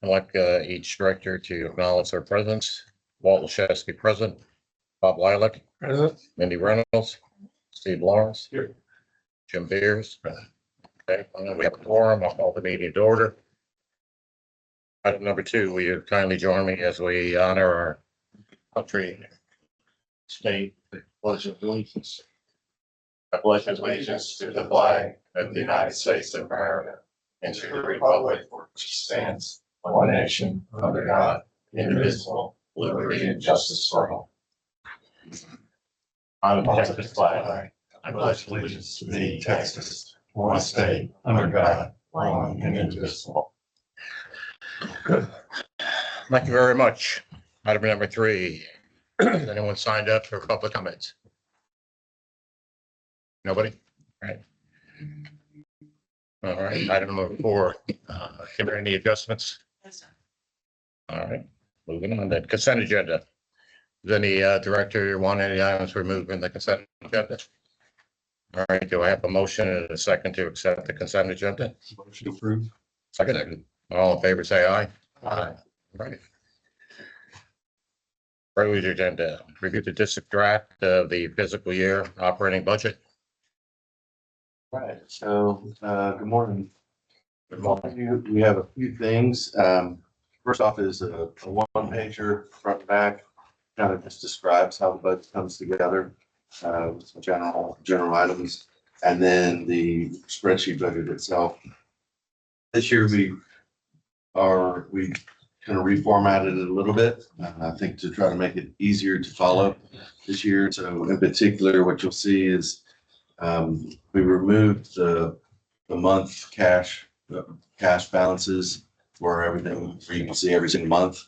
I'd like each director to acknowledge their presence. Walt Leshevsky, present. Bob Lilac, Present. Mindy Reynolds, Steve Lawrence. Here. Jim Beers. Okay, we have a quorum. I'll call the meeting to order. Item number 2, will you kindly join me as we honor our country, state, pledge of allegiance. I pledge allegiance to the flag of the United States of America and to the republic for which stands one nation under God, indivisible, liberty and justice for all. I protect this flag. I pledge allegiance to thee, Texas, one state under God, one and indivisible. Good. Thank you very much. Item number 3. Has anyone signed up for public comments? Nobody? All right. Item number 4. Are there any adjustments? All right. Moving on then. Consent agenda. Does any director want any items removed in the consent agenda? All right. Do I have a motion and a second to accept the consent agenda? Motion approved. Second. All in favor, say aye. Aye. Right. Regular agenda, review the district draft of the fiscal year operating budget. Right, so, good morning. Good morning. We have a few things. First off is a one pager front and back, kind of just describes how the budget comes together, with some general items, and then the spreadsheet budget itself. This year we kind of reformatted it a little bit, I think to try to make it easier to follow this year. So in particular, what you'll see is we removed the month cash balances for everything, where you can see every single month.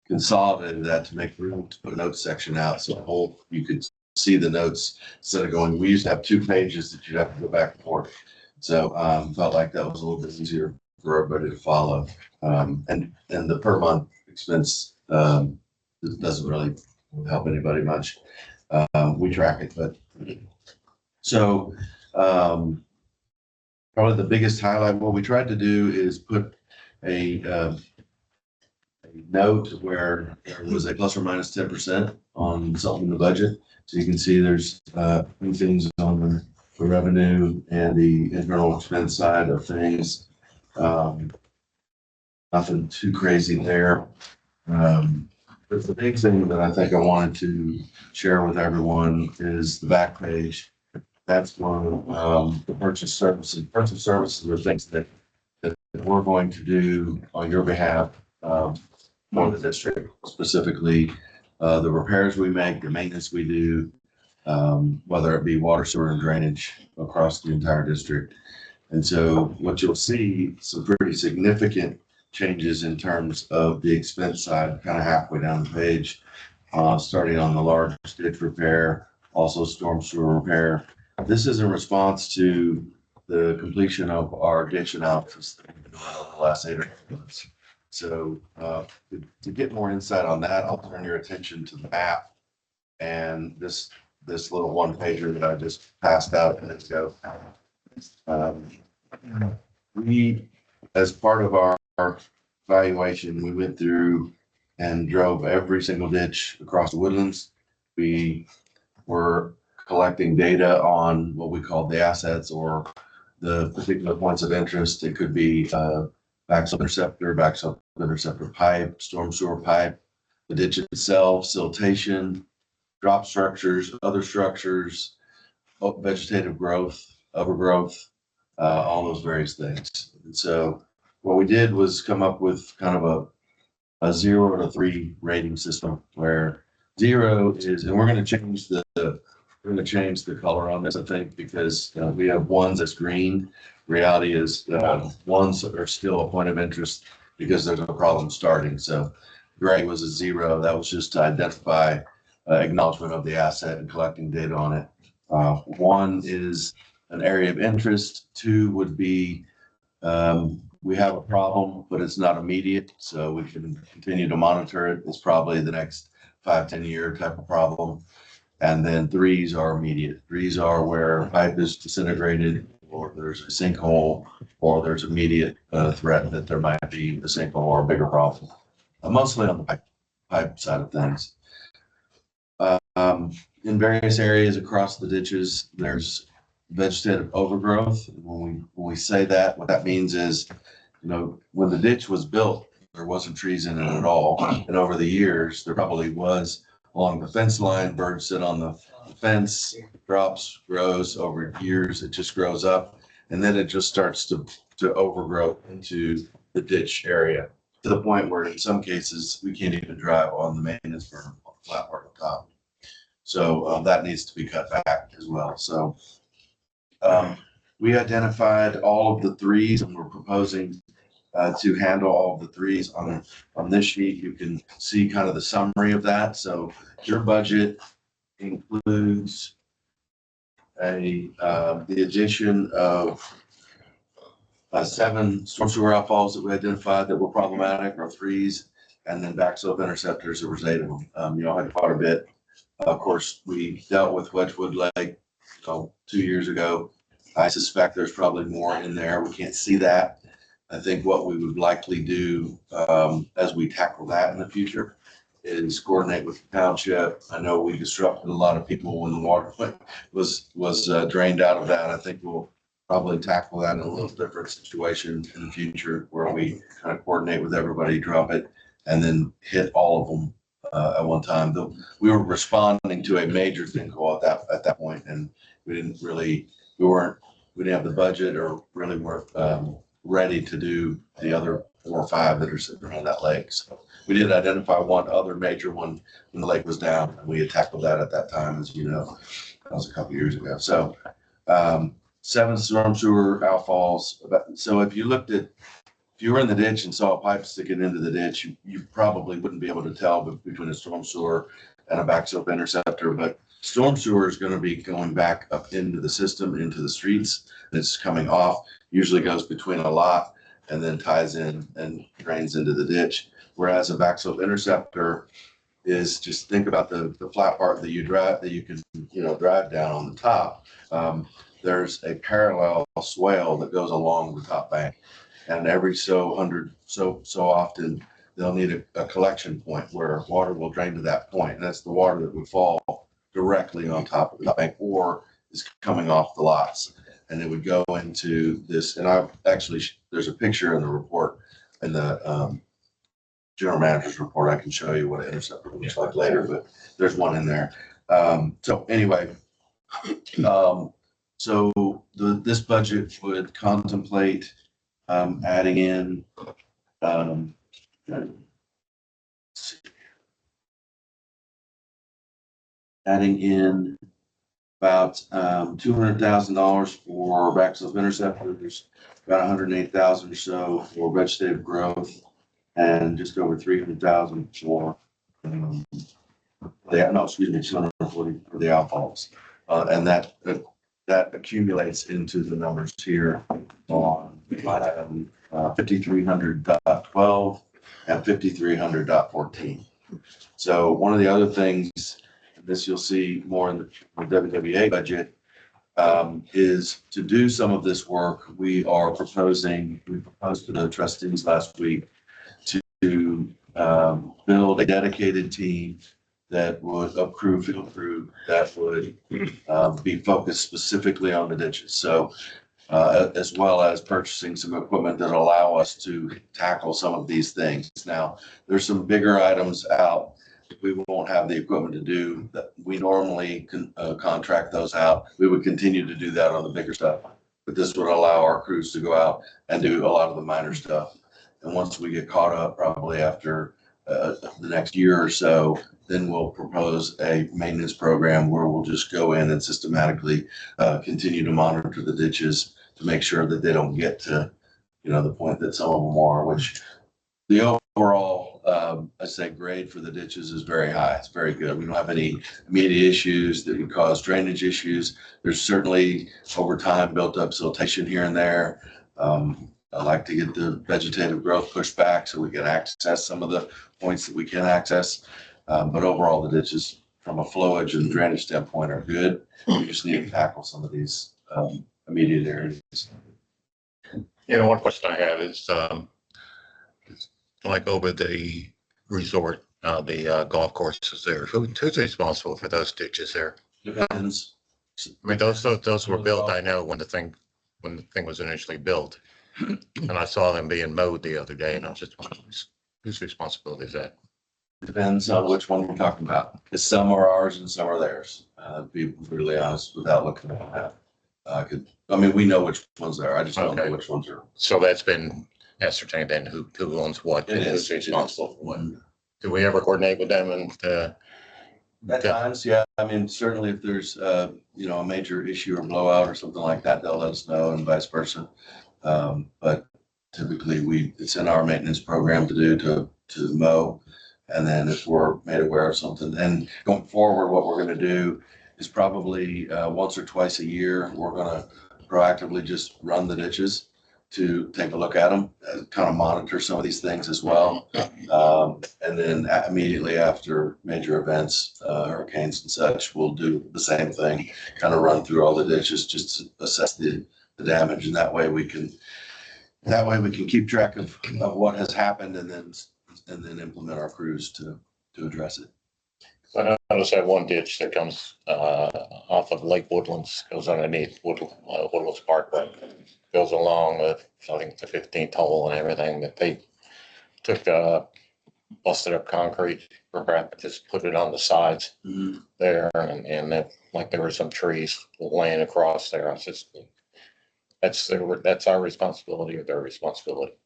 Consolidated that to make room to put a notes section out, so you could see the notes instead of going. We used to have 2 pages that you'd have to go back and forth. So felt like that was a little bit easier for everybody to follow. And the per month expense doesn't really help anybody much. We track it, but so probably the biggest highlight, what we tried to do is put a note where there was a plus or minus 10% on something in the budget. So you can see there's few things on the revenue and the internal expense side of things. Nothing too crazy there. But the big thing that I think I wanted to share with everyone is the back page. That's one of the purchase services. Purchase services are things that we're going to do on your behalf for the district, specifically the repairs we make, the maintenance we do, whether it be water, sewer, and drainage across the entire district. And so what you'll see, some pretty significant changes in terms of the expense side, kind of halfway down the page, starting on the large ditch repair, also storm sewer repair. This is in response to the completion of our ditch analysis that we've been doing over the last 8 or 9 months. So to get more insight on that, I'll turn your attention to the map and this little one pager that I just passed out minutes ago. We, as part of our evaluation, we went through and drove every single ditch across the Woodlands. We were collecting data on what we call the assets or the particular points of interest. It could be backslip interceptor pipe, storm sewer pipe, the ditch itself, siltation, drop structures, other structures, vegetative growth, overgrowth, all those various things. And so what we did was come up with kind of a 0 to 3 rating system, where 0 is, and we're going to change the color on this, I think, because we have ones that's green. Reality is ones are still a point of interest because there's a problem starting. So gray was a 0. That was just to identify acknowledgement of the asset and collecting data on it. 1 is an area of interest. 2 would be we have a problem, but it's not immediate, so we can continue to monitor it. It's probably the next 5-10 year type of problem. And then 3s are immediate. 3s are where pipe is disintegrated or there's a sinkhole, or there's immediate threat that there might be a sinkhole or a bigger problem. Mostly on the pipe side of things. In various areas across the ditches, there's vegetative overgrowth. When we say that, what that means is, when the ditch was built, there wasn't trees in it at all. And over the years, there probably was along the fence line. Birds sit on the fence, drops, grows over years. It just grows up, and then it just starts to overgrow into the ditch area to the point where, in some cases, we can't even drive on the maintenance berm on the flat part of the top. So that needs to be cut back as well. So we identified all of the threes, and we're proposing to handle all of the threes on this sheet. You can see kind of the summary of that. So your budget includes the addition of 7 storm sewer outfalls that we identified that were problematic, or threes, and then backslop interceptors. There was 8 of them. Had quite a bit. Of course, we dealt with Wedgewood Lake 2 years ago. I suspect there's probably more in there. We can't see that. I think what we would likely do as we tackle that in the future is coordinate with the township. I know we disrupted a lot of people when the water was drained out of that. I think we'll probably tackle that in a little different situation in the future, where we kind of coordinate with everybody, drop it, and then hit all of them at one time. Though we were responding to a major sinkhole at that point, and we didn't have the budget, or really weren't ready to do the other 4 or 5 that are sitting around that lake. So we did identify one other major one when the lake was down, and we had tackled that at that time, as you know. That was a couple years ago. So 7 storm sewer outfalls. So if you were in the ditch and saw a pipe sticking into the ditch, you probably wouldn't be able to tell between a storm sewer and a backslop interceptor. But storm sewer is going to be going back up into the system, into the streets. It's coming off, usually goes between a lot, and then ties in and drains into the ditch. Whereas a backslop interceptor is, just think about the flat part that you can drive down on the top. There's a parallel swale that goes along the top bank, and every so often they'll need a collection point where water will drain to that point, and that's the water that would fall directly on top of the top bank or is coming off the lots, and it would go into this. And there's a picture in the report, in the general manager's report. I can show you what an interceptor looks like later, but there's one in there. So anyway, so this budget would contemplate adding in about $200,000 for backslop interceptors, about $108,000 or so for vegetative growth, and just over $300,000 for $240 for the outfalls, and that accumulates into the numbers here on 5300.12 and 5300.14. So one of the other things, this you'll see more in the WWA budget, is to do some of this work. We proposed to the trustees last week to build a dedicated team that would field crew that would be focused specifically on the ditches. So as well as purchasing some equipment that allow us to tackle some of these things. Now, there's some bigger items out we won't have the equipment to do that. We normally contract those out. We would continue to do that on the bigger stuff, but this would allow our crews to go out and do a lot of the minor stuff. And once we get caught up, probably after the next year or so, then we'll propose a maintenance program where we'll just go in and systematically continue to monitor the ditches to make sure that they don't get to, the point that some of them are, which the overall, I say grade for the ditches is very high. It's very good. We don't have any immediate issues that would cause drainage issues. There's certainly over time built up siltation here and there. I like to get the vegetative growth pushed back so we can access some of the points that we can access. But overall, the ditches from a flowage and drainage standpoint are good. We just need to tackle some of these immediate areas. One question I have is, like over the resort, the golf courses there, who's responsible for those ditches there? Depends. I mean, those were built, I know, when the thing was initially built. And I saw them being mowed the other day and I was just wondering, whose responsibility is that? Depends on which one we're talking about. Because some are ours and some are theirs. Be really honest without looking at that. We know which ones they are. I just don't know Okay. which ones are. So that's been ascertained then, who owns what and It is. who's responsible for what? Do we ever coordinate with them and, At times, yeah. Certainly if there's, a major issue or blowout or something like that, they'll let us know and vice versa. But typically it's in our maintenance program to mow. And then if we're made aware of something, and going forward, what we're going to do is probably once or twice a year, we're going to proactively just run the ditches to take a look at them, kind of monitor some of these things as well. And then immediately after major events, hurricanes and such, we'll do the same thing, kind of run through all the ditches just to assess the damage. And that way we can keep track of what has happened and then implement our crews to address it. I noticed that one ditch that comes off of Lake Woodlands, goes underneath Woodlands Parkway, goes along with, I think, the 15th hole and everything, that they took busted up concrete, just put it on the sides there, and that, like, there were some trees laying across there. I was just, that's our responsibility or their responsibility.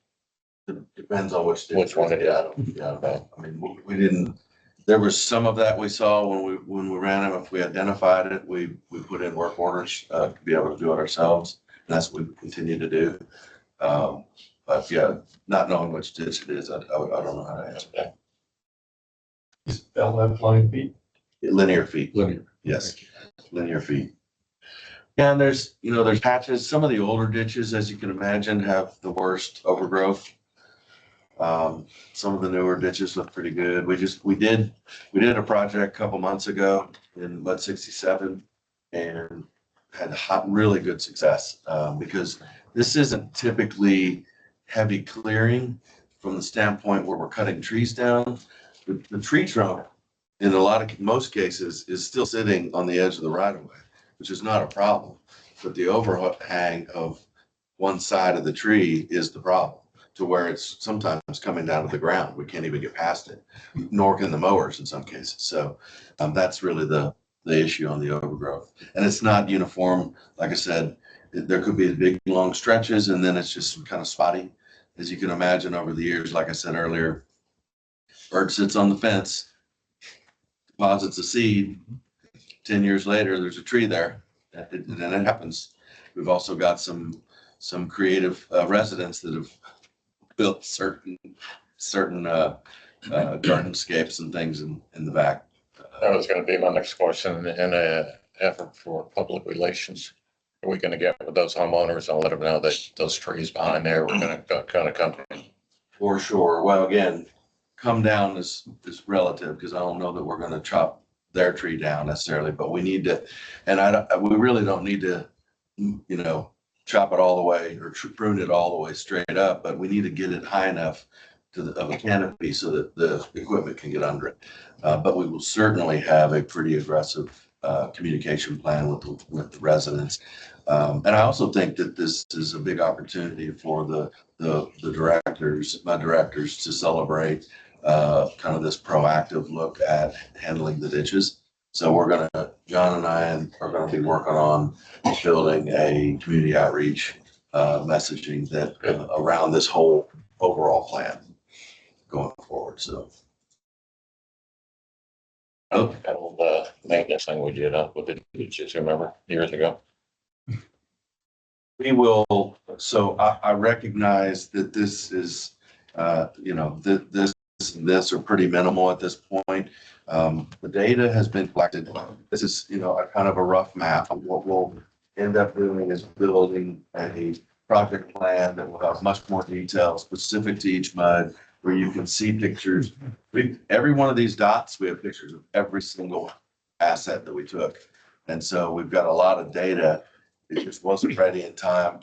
Depends on which one it is. Yeah. We didn't. There was some of that we saw when we ran them. If we identified it, we put in work orders to be able to do it ourselves. And that's what we continue to do. But yeah, not knowing which ditch it is, I don't know how to answer that. Is LF line feet? Linear feet. Linear. Yes, linear feet. Yeah, and there's patches. Some of the older ditches, as you can imagine, have the worst overgrowth. Some of the newer ditches look pretty good. We did a project a couple months ago in Mud 67 and had really good success, because this isn't typically heavy clearing from the standpoint where we're cutting trees down. The tree trunk in most cases is still sitting on the edge of the right of way, which is not a problem. But the overhang of one side of the tree is the problem, to where it's sometimes coming down to the ground. We can't even get past it, nor can the mowers in some cases. So that's really the issue on the overgrowth. And it's not uniform. Like I said, there could be big, long stretches, and then it's just kind of spotty. As you can imagine, over the years, like I said earlier, bird sits on the fence, deposits a seed. 10 years later, there's a tree there, and then it happens. We've also got some creative residents that have built certain gardenscapes and things in the back. That was going to be my next question. In an effort for public relations, are we going to get with those homeowners and let them know that those trees behind there were going to kind of come in? For sure. Well, again, come down is relative, because I don't know that we're going to chop their tree down necessarily, but we need to, and we really don't need to, chop it all the way or prune it all the way straight up, but we need to get it high enough of a canopy so that the equipment can get under it. But we will certainly have a pretty aggressive communication plan with the residents. And I also think that this is a big opportunity for my directors to celebrate kind of this proactive look at handling the ditches. So John and I are going to be working on building a community outreach messaging that around this whole overall plan going forward. So. That old maintenance thing we did up with the ditches, remember, years ago? We will, so I recognize that this is, this are pretty minimal at this point. The data has been collected. This is, a kind of a rough map. What we'll end up doing is building a project plan that will have much more detail specific to each mud, where you can see pictures. Every one of these dots, we have pictures of every single asset that we took. And so we've got a lot of data It just wasn't ready in time.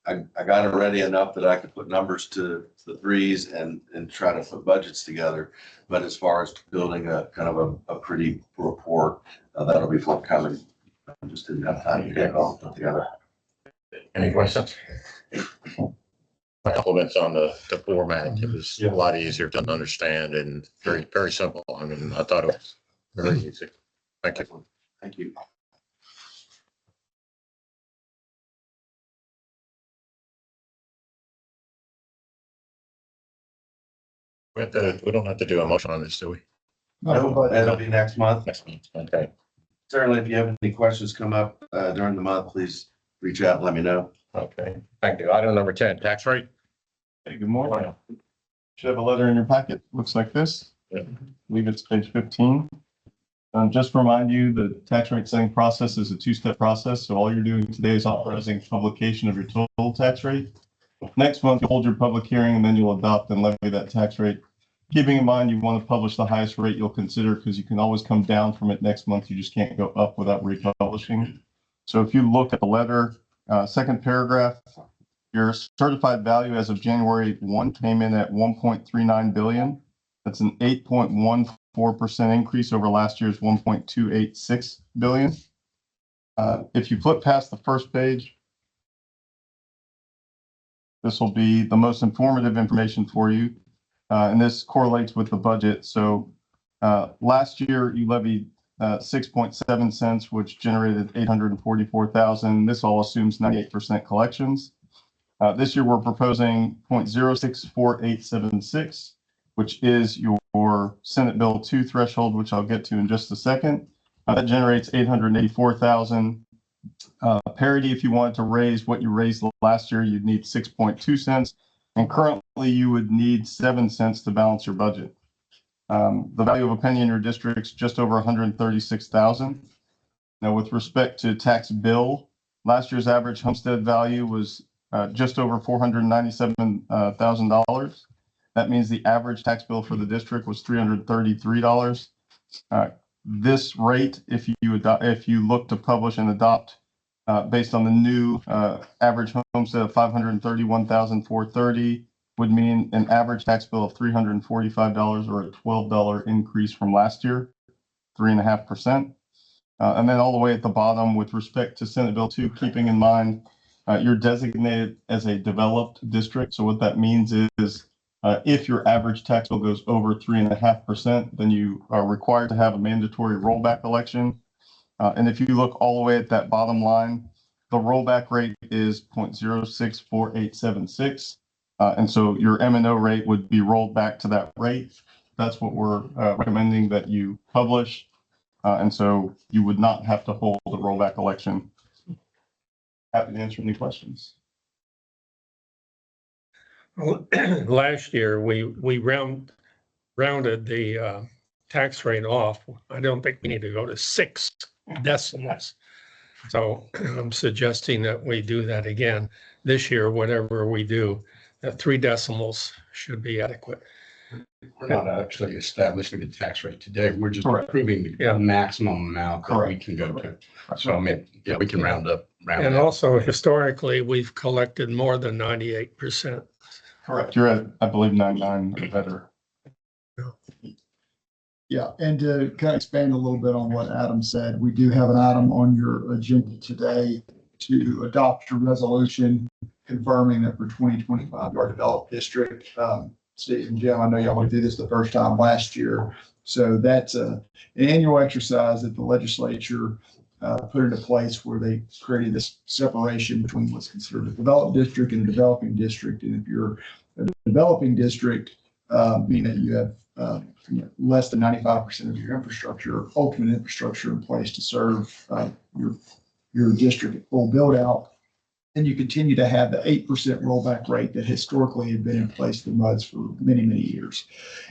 I got it ready enough that I could put numbers to the threes and try to put budgets together. But as far as building a kind of a pretty report, that'll be forthcoming. I just didn't have time to get it all put together. Any questions? My compliments on the format. It was a lot easier to understand and very, very simple. I mean, I thought it was very easy. Thank you. Thank you. We don't have to do a motion on this, do we? No, that'll be next month. Next month. Okay. Certainly, if you have any questions come up during the month, please reach out and let me know. Okay. Thank you. Item number 10, tax rate. Hey, good morning. Should have a letter in your packet. Looks like this. Yeah. I believe it's page 15. Just to remind you, the tax rate setting process is a two-step process. So all you're doing today is authorizing publication of your total tax rate. Next month, you'll hold your public hearing and then you'll adopt and levy that tax rate. Keeping in mind, you want to publish the highest rate you'll consider because you can always come down from it next month. You just can't go up without republishing. So if you look at the letter, second paragraph, your certified value as of January 1 came in at 1.39 billion. That's an 8.14% increase over last year's 1.286 billion. If you flip past the first page, this will be the most informative information for you. And this correlates with the budget. So last year you levied 6.7 cents, which generated 844,000. This all assumes 98% collections. This year we're proposing 0.064876, which is your Senate Bill 2 threshold, which I'll get to in just a second. That generates 884,000. Parity, if you wanted to raise what you raised last year, you'd need 6.2 cents. And currently you would need 7 cents to balance your budget. The value of a penny in your district is just over 136,000. Now, with respect to tax bill, last year's average homestead value was just over $497,000. That means the average tax bill for the district was $333. This rate, if you look to publish and adopt based on the new average homestead of $531,430, would mean an average tax bill of $345 or a $12 increase from last year, 3.5%. And then all the way at the bottom, with respect to Senate Bill 2, keeping in mind you're designated as a developed district. So what that means is if your average tax bill goes over 3.5%, then you are required to have a mandatory rollback election. And if you look all the way at that bottom line, the rollback rate is 0.064876. And so your M&O rate would be rolled back to that rate. That's what we're recommending that you publish. And so you would not have to hold a rollback election. Happy to answer any questions. Well, last year, we rounded the tax rate off. I don't think we need to go to 6 decimals. So I'm suggesting that we do that again this year. Whatever we do, 3 decimals should be adequate. We're not actually establishing the tax rate today. We're just Correct. approving Yeah. the maximum amount that we Correct. can go to. So I mean, yeah, we can round up. And also historically, we've collected more than 98%. Correct. You're at, I believe, 99 or better. Yeah, and to kind of expand a little bit on what Adam said, we do have an item on your agenda today to adopt a resolution confirming that for 2025, our developed district. Steve and Jim, I know y'all went through this the first time last year. So that's an annual exercise that the legislature put into place where they created this separation between what's considered a developed district and a developing district. And if you're a developing district, meaning that you have less than 95% of your infrastructure, ultimate infrastructure in place to serve your district at full build out. And you continue to have the 8% rollback rate that historically had been in place for MUDs for many, many years.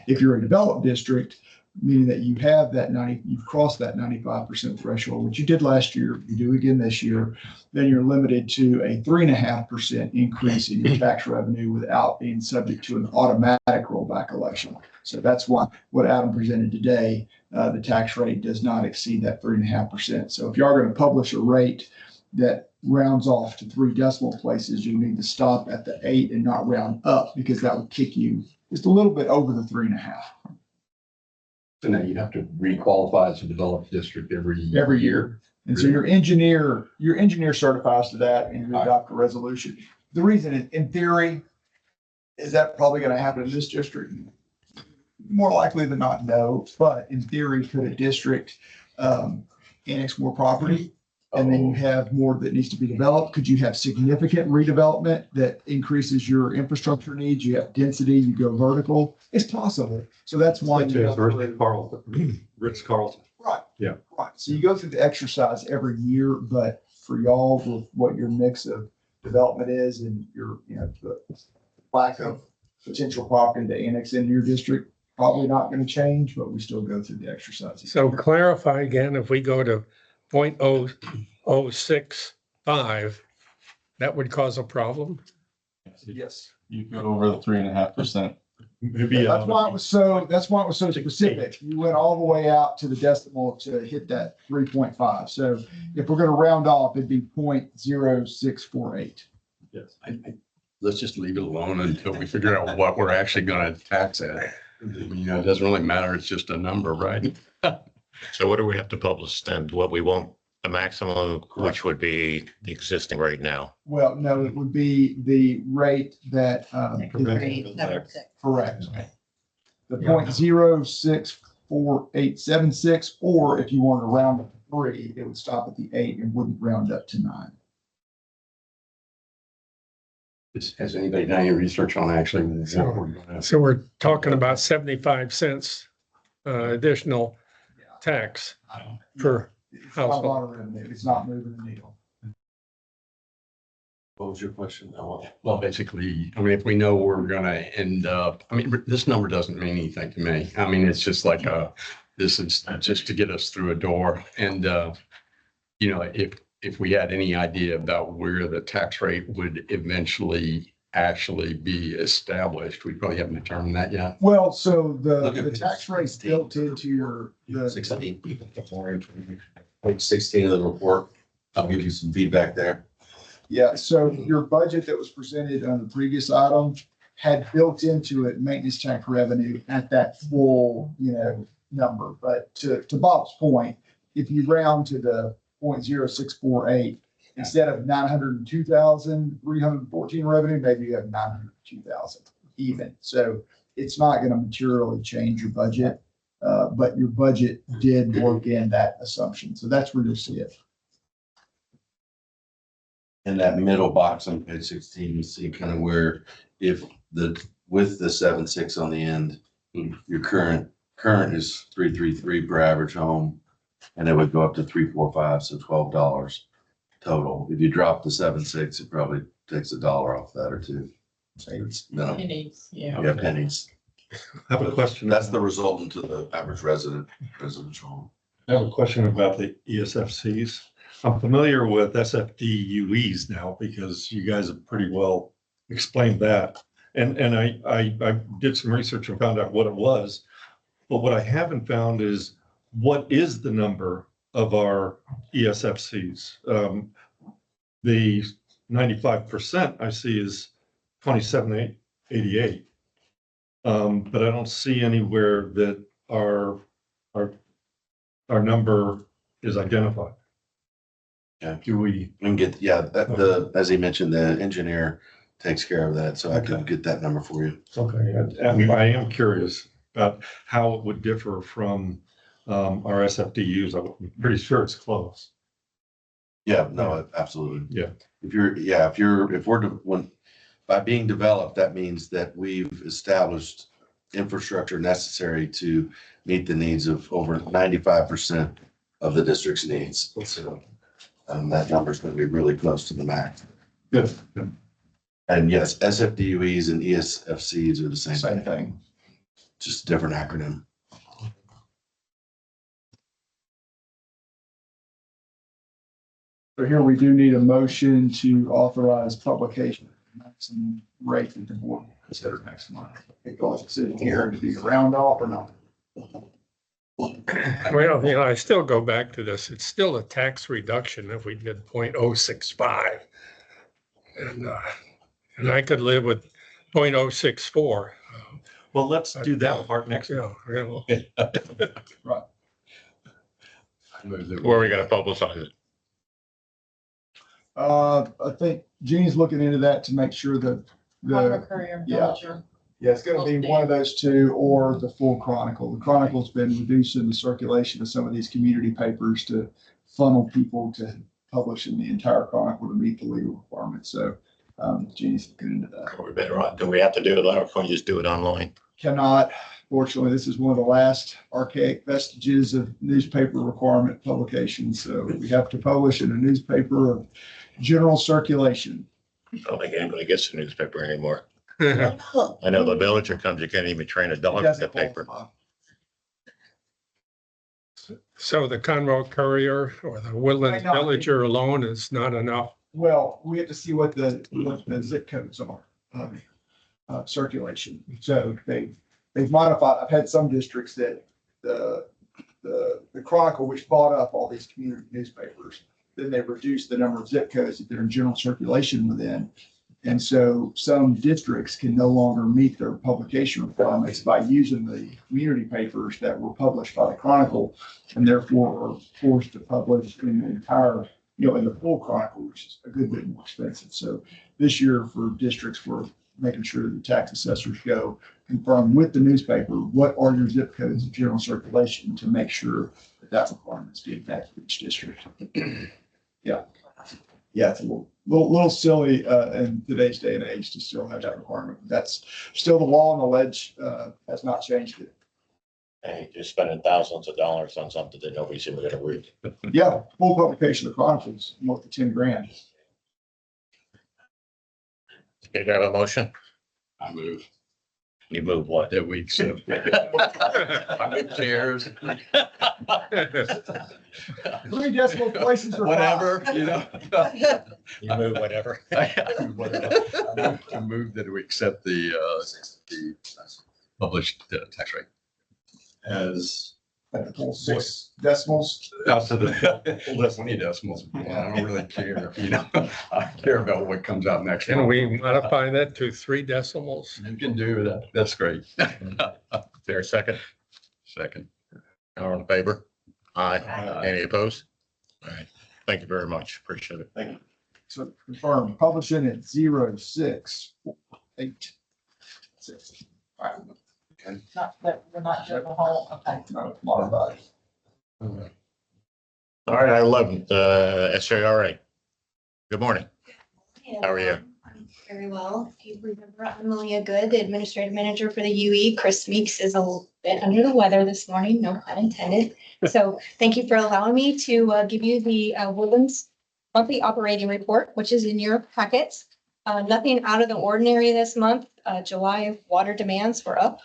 If you're a developed district, meaning that you have that you've crossed that 95% threshold, which you did last year, you do again this year, then you're limited to a 3.5% increase in your tax revenue without being subject to an automatic rollback election. So that's why what Adam presented today, the tax rate does not exceed that 3.5%. So if you are going to publish a rate that rounds off to 3 decimal places, you need to stop at the 8 and not round up, because that would kick you just a little bit over the 3.5 So now you have to requalify as a developed district every year. And so your engineer certifies to that and you adopt a resolution. The reason in theory, is that probably gonna happen in this district? More likely than not, no, but in theory, could a district annex more property? And then you have more that needs to be developed? Could you have significant redevelopment that increases your infrastructure needs? You have density, you go vertical. It's possible. So that's why. Such as Ritz Carlton. Right. Yeah. Right. So you go through the exercise every year, but for y'all with what your mix of development is and your, the lack of potential property to annex into your district, probably not going to change, but we still go through the exercise. So clarify again, if we go to 0.0065, that would cause a problem? Yes. You go over the 3.5%. Maybe. That's why it was so specific. You went all the way out to the decimal to hit that 3.5. So if we're going to round off, it'd be 0.0648. Yes. Let's just leave it alone until we figure out what we're actually gonna tax at. It doesn't really matter. It's just a number, right? So what do we have to publish then? What we want, a maximum, which would be the existing rate now? Well, no, it would be the rate that, Number correct. The 0.064876, or if you wanted to round up to 3, it would stop at the 8 and wouldn't round up to 9. Has anybody done any research on actually what we're gonna? So we're talking about 75 cents additional tax per It's not a lot of revenue. It's not moving the needle. What was your question? Well, basically, I mean, if we know we're gonna end up, I mean, this number doesn't mean anything to me. I mean, it's just like this is just to get us through a door. And, if we had any idea about where the tax rate would eventually actually be established, we probably haven't determined that yet. Well, so Look at the tax rate's built into your, the, 16. Page 16 of the report. I'll give you some feedback there. yeah, so your budget that was presented on the previous item had built into it maintenance tank revenue at that full, number. But to Bob's point, if you round to the 0.0648, instead of 902,314 revenue, maybe you have 902,000 even. So it's not going to materially change your budget, but your budget did work in that assumption. So that's where you'll see it. In that middle box on page 16, you see kind of where with the 7.6 on the end, your current is 333 per average home. And it would go up to 345, so $12 total. If you drop the 7.6, it probably takes $1 off that or two. So it's minimal. Pennies, yeah. Yeah, pennies. I have a question. That's the resultant to the average residential home. I have a question about the ESFCs. I'm familiar with SFDUEs now because you guys have pretty well explained that. And I did some research and found out what it was. But what I haven't found is what is the number of our ESFCs? The 95% I see is 2788. But I don't see anywhere that our number is identified. Yeah. Do we? And as he mentioned, the engineer takes care of that, so I could get that number for you. Okay, and I am curious about how it would differ from our SFDUs. I'm pretty sure it's close. Yeah, no, absolutely. Yeah. By being developed, that means that we've established infrastructure necessary to meet the needs of over 95% of the district's needs. So that number is going to be really close to the max. Good. And yes, SFDUEs and ESFCs are the same Same thing, thing. just a different acronym. So here we do need a motion to authorize publication of the maximum rate that the board will consider next month. It goes to here to be a round off or not. Well, I still go back to this. It's still a tax reduction if we did 0.065. And I could live with 0.064. Well, let's do that part next. Yeah, I move that Where are we gonna publicize it? I think Jeannie's looking into that to make sure that Conroe Courier, yeah. Villager. yeah, it's gonna be one of those two or the full Chronicle. The Chronicle's been reducing the circulation of some of these community papers to funnel people to publish in the entire Chronicle to meet the legal requirements. So, Jeannie's looking into that. Are we better off? Do we have to do it live or can we just do it online? Cannot, fortunately, this is one of the last archaic vestiges of newspaper requirement publications. So we have to publish in a newspaper of general circulation. I don't think anybody gets the newspaper anymore. yeah. I know the Villager comes, you can't even train a It dog to doesn't the paper. qualify. So the Conroe Courier or the Woodlands Might not be. Villager alone is not enough. Well, we have to see what the zip codes are of circulation. So they've modified, I've had some districts that the Chronicle, which bought up all these community newspapers, then they reduced the number of zip codes that they're in general circulation within. And so some districts can no longer meet their publication requirements by using the community papers that were published by the Chronicle and therefore are forced to publish in the entire, in the full Chronicle, which is a good bit more expensive. So this year for districts, we're making sure that the tax assessors go confirm with the newspaper, what are your zip codes of general circulation to make sure that that requirement's being met for each district. Yeah. Yeah, it's a little silly in today's day and age to still have that requirement. That's still the law, and the ledge has not changed it. Hey, just spending thousands of dollars on something that nobody's even gonna read. Yeah, full publication of the Chronicles, more than 10 grand. You got a motion? I move You move what? that we accept. Chairs, 3 decimal places are whatever, You move whatever. I move that we accept the published tax rate. As. at the 6 decimals. Out to the 20 decimals. I don't really care, I care about what comes out next. Can month. we modify that to 3 decimals? You can do that. That's great. Is there a second? Second. All in favor? Aye. Aye. Any opposed? All right. Thank you very much. Appreciate it. So confirm, publishing at 0686. All right, Not, that we're not doing the whole, okay. no, modified. All right, I 11, SJRA. Good morning. How are you? I'm very well. If you remember, I'm Malia Good, the administrative manager for the UE. Chris Meeks is a little bit under the weather this morning, no pun intended. So thank you for allowing me to give you the Woodlands monthly operating report, which is in your packets. Nothing out of the ordinary this month. July water demands were up.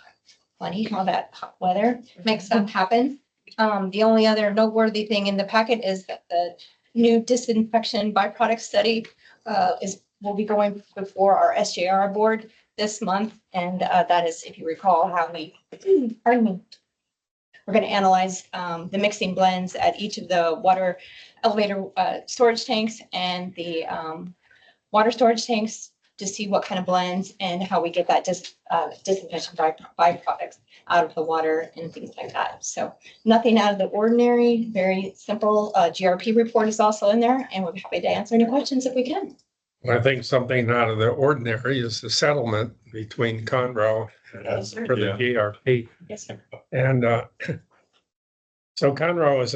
Funny how that hot weather makes that happen. The only other noteworthy thing in the packet is that the new disinfection byproduct study will be going before our SJR board this month. And that is, if you recall, how we, pardon me, we're going to analyze the mixing blends at each of the water elevator storage tanks and the water storage tanks to see what kind of blends and how we get that disinfection byproducts out of the water and things like that. So nothing out of the ordinary, very simple. GRP report is also in there, and we'll be happy to answer any questions if we can. I think something out of the ordinary is the settlement between Conroe Yes, sir. for the GRP. Yes, sir. And so Conroe has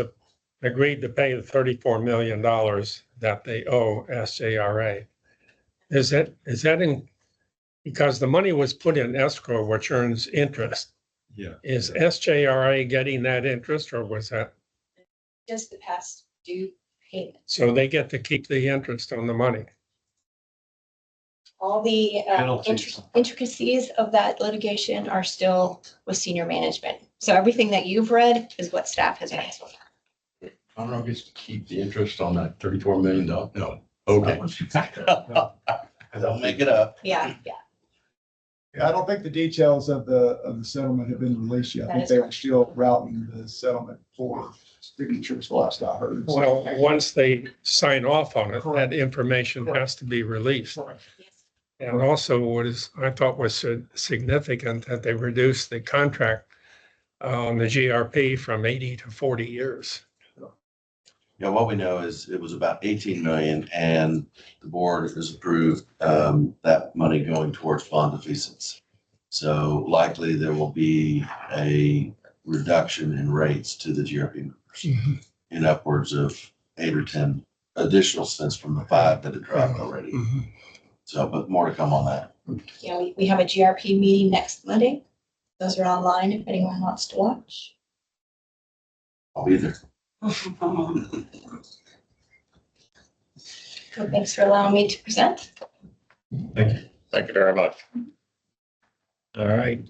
agreed to pay the $34 million that they owe SJRA. Is that in, because the money was put in escrow, which earns interest. Yeah. Is SJRA getting that interest or was that, Just the past due payment. so they get to keep the interest on the money? All the Penalties. intricacies of that litigation are still with senior management. So everything that you've read is what staff has read so far. I don't know, gets to keep the interest on that $34 million. No. Okay. Don't make it up. Yeah. I don't think the details of the settlement have been released yet. I think they were still routing the settlement for signatures last I heard. Well, once they sign off on it, that information has to be released. And also I thought was significant that they reduced the contract on the GRP from 80 to 40 years. Yeah, what we know is it was about 18 million and the board has approved that money going towards bond defeasance. So likely there will be a reduction in rates to the GRP members in upwards of 8 or 10 additional cents from the 5 that had dropped already. So, but more to come on that. Yeah, we have a GRP meeting next Monday. Those are online if anyone wants to watch. I'll be there. Well, thanks for allowing me to present. Thank you very much. All right.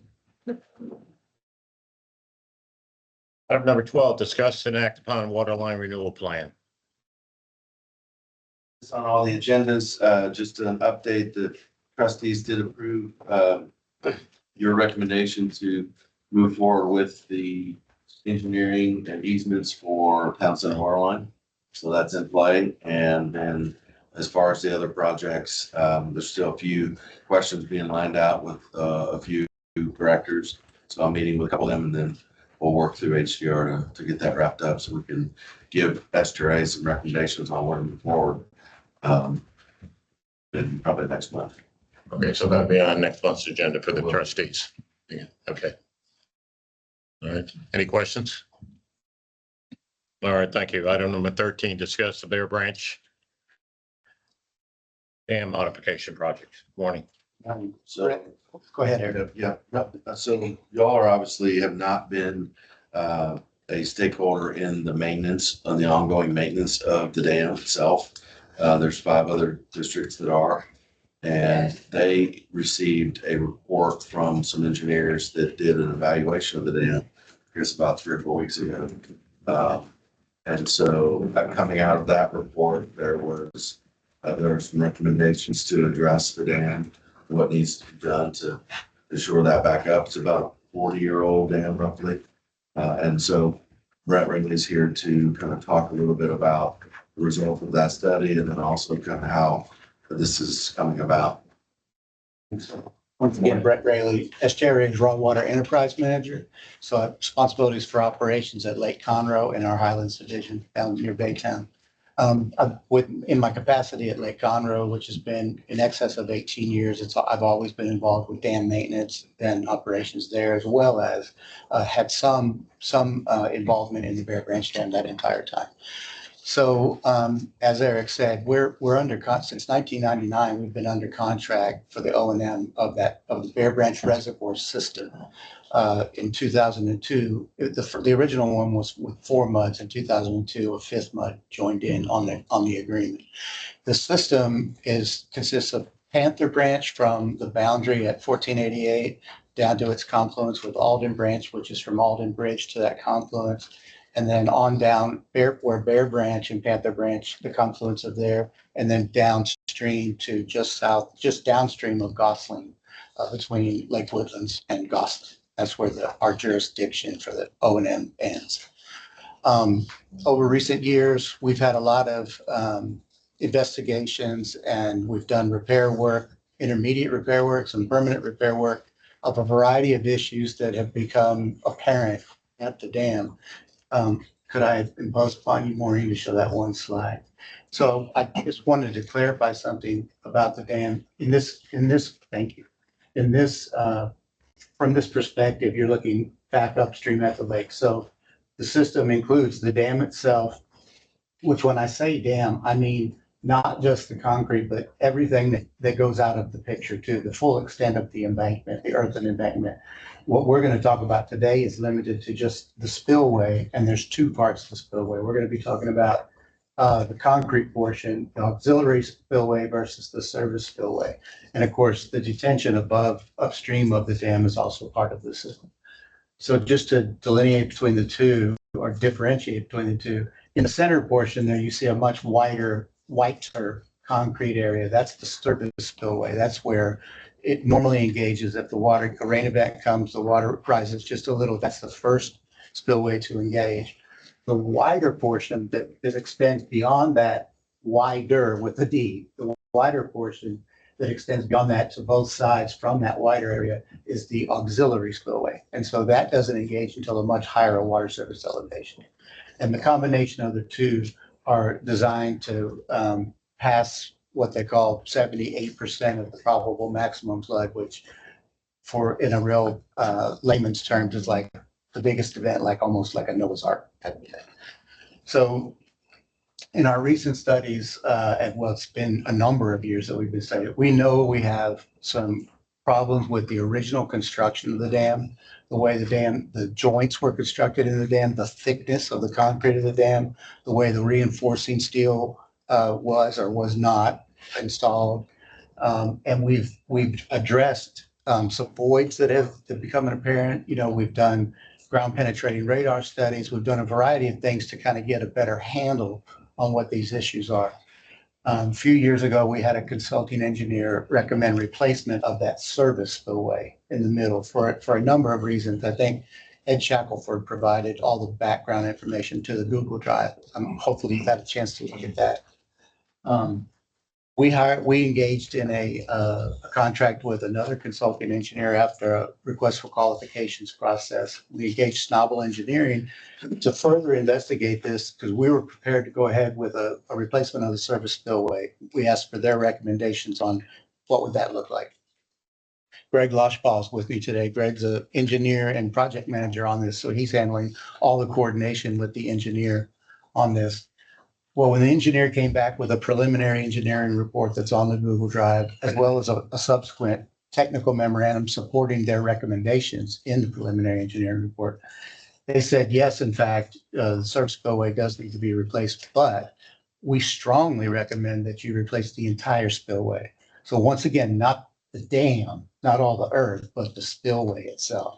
Item number 12, discuss and act upon water line renewal plan. It's on all the agendas, just an update. The trustees did approve your recommendation to move forward with the engineering and easements for Town Center Water Line. So that's in play. And then as far as the other projects, there's still a few questions being lined out with a few directors. So I'm meeting with a couple of them and then we'll work through HDR to get that wrapped up so we can give STRA some recommendations on where to move forward. And probably next month. Okay, so that'll be on next month's agenda for the trustees. Yeah, okay. All right, any questions? All right, thank you. Item number 13, discuss the Bear Branch dam modification project. Morning. So Go ahead, Eric. yeah, so y'all are obviously have not been a stakeholder in the maintenance, on the ongoing maintenance of the dam itself. There's 5 other districts that are, and they received a report from some engineers that did an evaluation of the dam, I guess about 3 or 4 weeks ago. And so coming out of that report, there were some recommendations to address the dam, what needs to be done to ensure that back up. It's about a 40-year-old dam roughly. And so Brett Ringley is here to kind of talk a little bit about the result of that study and then also kind of how this is coming about. Once again, Brett Rayleigh, SJRA's Raw Water Enterprise Manager. So I have responsibilities for operations at Lake Conroe in our Highlands Division down near Baytown. In my capacity at Lake Conroe, which has been in excess of 18 years, I've always been involved with dam maintenance and operations there, as well as had some involvement in the Bear Branch Dam that entire time. So as Eric said, we're under since 1999, we've been under contract for the O&M of the Bear Branch Reservoir system. In 2002, the original one was with 4 MUDs. In 2002, a 5th MUD joined in on the agreement. The system consists of Panther Branch from the boundary at 1488 down to its confluence with Alden Branch, which is from Alden Bridge to that confluence. And then on down where Bear Branch and Panther Branch, the confluence of there, and then downstream to just downstream of Gosling, between Lake Woodlands and Gosling. That's where our jurisdiction for the O&M ends. Over recent years, we've had a lot of investigations and we've done repair work, intermediate repair work, some permanent repair work of a variety of issues that have become apparent at the dam. Could I impose upon you, Maureen, to show that one slide? So I just wanted to clarify something about the dam. Thank you. From this perspective, you're looking back upstream at the lake. So the system includes the dam itself, which when I say dam, I mean not just the concrete, but everything that goes out of the picture too, the full extent of the embankment, the earthen embankment. What we're going to talk about today is limited to just the spillway, and there's 2 parts of the spillway. We're going to be talking about the concrete portion, the auxiliary spillway versus the service spillway. And of course, the detention upstream of the dam is also part of the system. So just to delineate between the two or differentiate between the two, in the center portion there, you see a much whiter concrete area. That's the service spillway. That's where it normally engages if a rain event comes, the water rises just a little. That's the first spillway to engage. The wider portion that extends beyond that, wider with a D, the wider portion that extends beyond that to both sides from that wider area is the auxiliary spillway. And so that doesn't engage until a much higher water surface elevation. And the combination of the two are designed to pass what they call 78% of the probable maximum flood, which in a real layman's terms is like the biggest event, like almost like a Noah's Ark type of thing. So in our recent studies, and well, it's been a number of years that we've been studying, we know we have some problems with the original construction of the dam, the way the joints were constructed in the dam, the thickness of the concrete of the dam, the way the reinforcing steel was or was not installed. And we've addressed some voids that have become apparent. You know, we've done ground penetrating radar studies. We've done a variety of things to kind of get a better handle on what these issues are. A few years ago, we had a consulting engineer recommend replacement of that service spillway in the middle for a number of reasons. I think Ed Shackelford provided all the background information to the Google Drive. Hopefully you've had a chance to look at that. We engaged in a contract with another consulting engineer after a request for qualifications process. We engaged Schnabel Engineering to further investigate this because we were prepared to go ahead with a replacement of the service spillway. We asked for their recommendations on what would that look like. Greg Loshball is with me today. Greg's an engineer and project manager on this, so he's handling all the coordination with the engineer on this. Well, when the engineer came back with a preliminary engineering report that's on the Google Drive, as well as a subsequent technical memorandum supporting their recommendations in the preliminary engineering report, they said, yes, in fact, the service spillway does need to be replaced, but we strongly recommend that you replace the entire spillway. So once again, not the dam, not all the earth, but the spillway itself.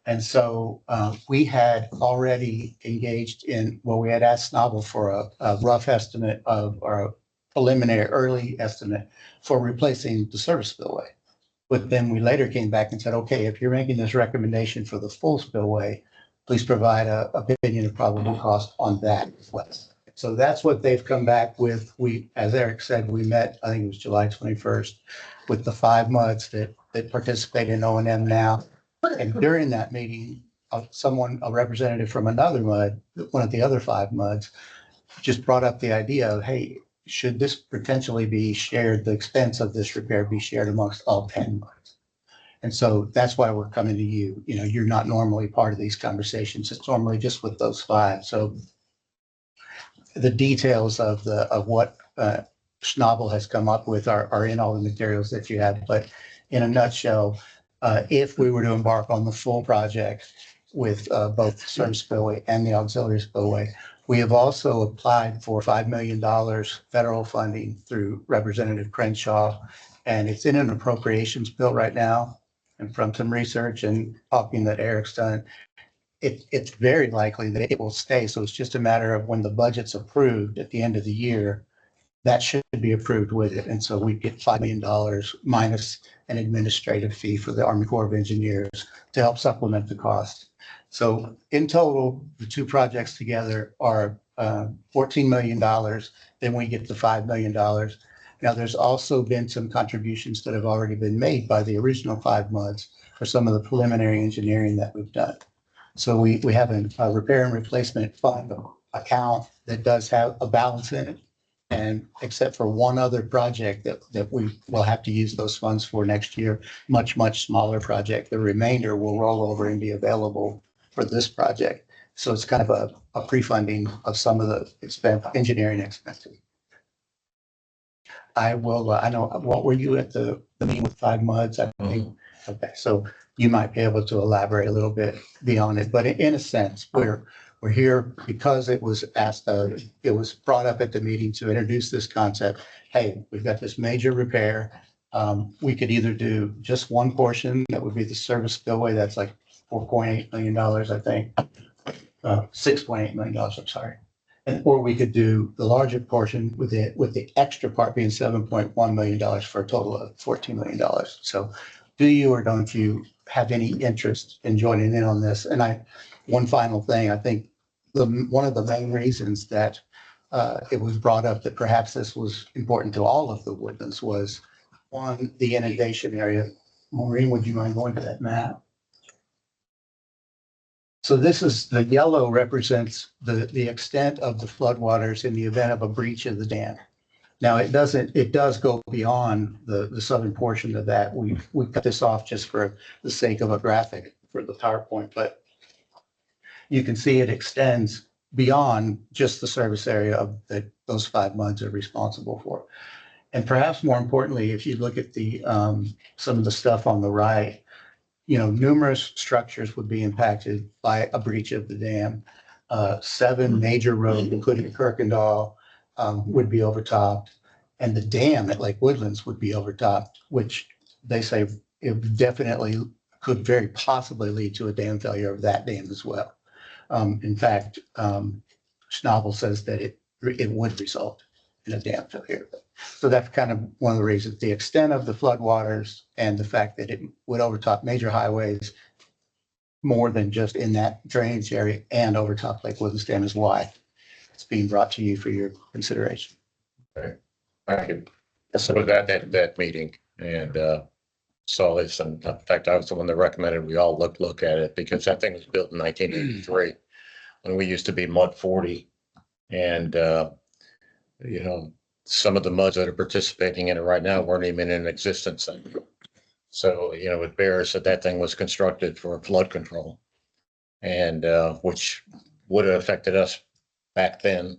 And so we had already engaged we had asked Schnabel for a rough estimate or a preliminary early estimate for replacing the service spillway. But then we later came back and said, okay, if you're making this recommendation for the full spillway, please provide a opinion of probable cost on that as well. So that's what they've come back with. As Eric said, we met, I think it was July 21st, with the 5 MUDs that participate in O&M now. And during that meeting, a representative from another MUD, one of the other 5 MUDs, just brought up the idea of, hey, should this potentially be shared, the expense of this repair be shared amongst all 10 MUDs? And so that's why we're coming to you. You know, you're not normally part of these conversations. It's normally just with those 5. So the details of what Schnabel has come up with are in all the materials that you have. But in a nutshell, if we were to embark on the full project with both the service spillway and the auxiliary spillway, we have also applied for $5 million federal funding through Representative Crenshaw, and it's in an appropriations bill right now. And from some research and talking that Eric's done, it's very likely that it will stay. So it's just a matter of when the budget's approved at the end of the year, that should be approved with it. And so we get $5 million minus an administrative fee for the Army Corps of Engineers to help supplement the cost. So in total, the 2 projects together are $14 million. Then we get the $5 million. Now, there's also been some contributions that have already been made by the original 5 MUDs for some of the preliminary engineering that we've done. So we have a repair and replacement fund account that does have a balance in it. And except for one other project that we will have to use those funds for next year, much smaller project, the remainder will roll over and be available for this project. So it's kind of a pre-funding of some of the engineering expenses. I know, what were you at the meeting with 5 MUDs? I think. Okay, so you might be able to elaborate a little bit beyond it, but in a sense, we're here because it was it was brought up at the meeting to introduce this concept. Hey, we've got this major repair. We could either do just one portion, that would be the service spillway, that's like $4.8 million, I think. $6.8 million, I'm sorry. And, or we could do the larger portion with the extra part being $7.1 million for a total of $14 million. So do you or don't you have any interest in joining in on this? And one final thing, I think one of the main reasons that it was brought up that perhaps this was important to all of the woodlands was one, the inundation area. Maureen, would you mind going to that map? So this is, the yellow represents the extent of the floodwaters in the event of a breach of the dam. Now, it does go beyond the southern portion of that. We cut this off just for the sake of a graphic for the PowerPoint, but you can see it extends beyond just the service area of those 5 MUDs are responsible for. And perhaps more importantly, if you look at the some of the stuff on the right, numerous structures would be impacted by a breach of the dam. 7 major roads, including Kirkendall, would be overtopped, and the dam at Lake Woodlands would be overtopped, which they say it definitely could very possibly lead to a dam failure of that dam as well. In fact, Schnabel says that it would result in a dam failure. So that's kind of one of the reasons, the extent of the floodwaters and the fact that it would overtop major highways more than just in that drainage area and overtop Lake Woodlands Dam is why it's being brought to you for your consideration. Thank you. So was at that meeting and saw this, and in fact, I was the one that recommended we all look at it because that thing was built in 1983 when we used to be MUD 40, and some of the MUDs that are participating in it right now weren't even in existence then. So it bears that thing was constructed for flood control, and which would have affected us back then.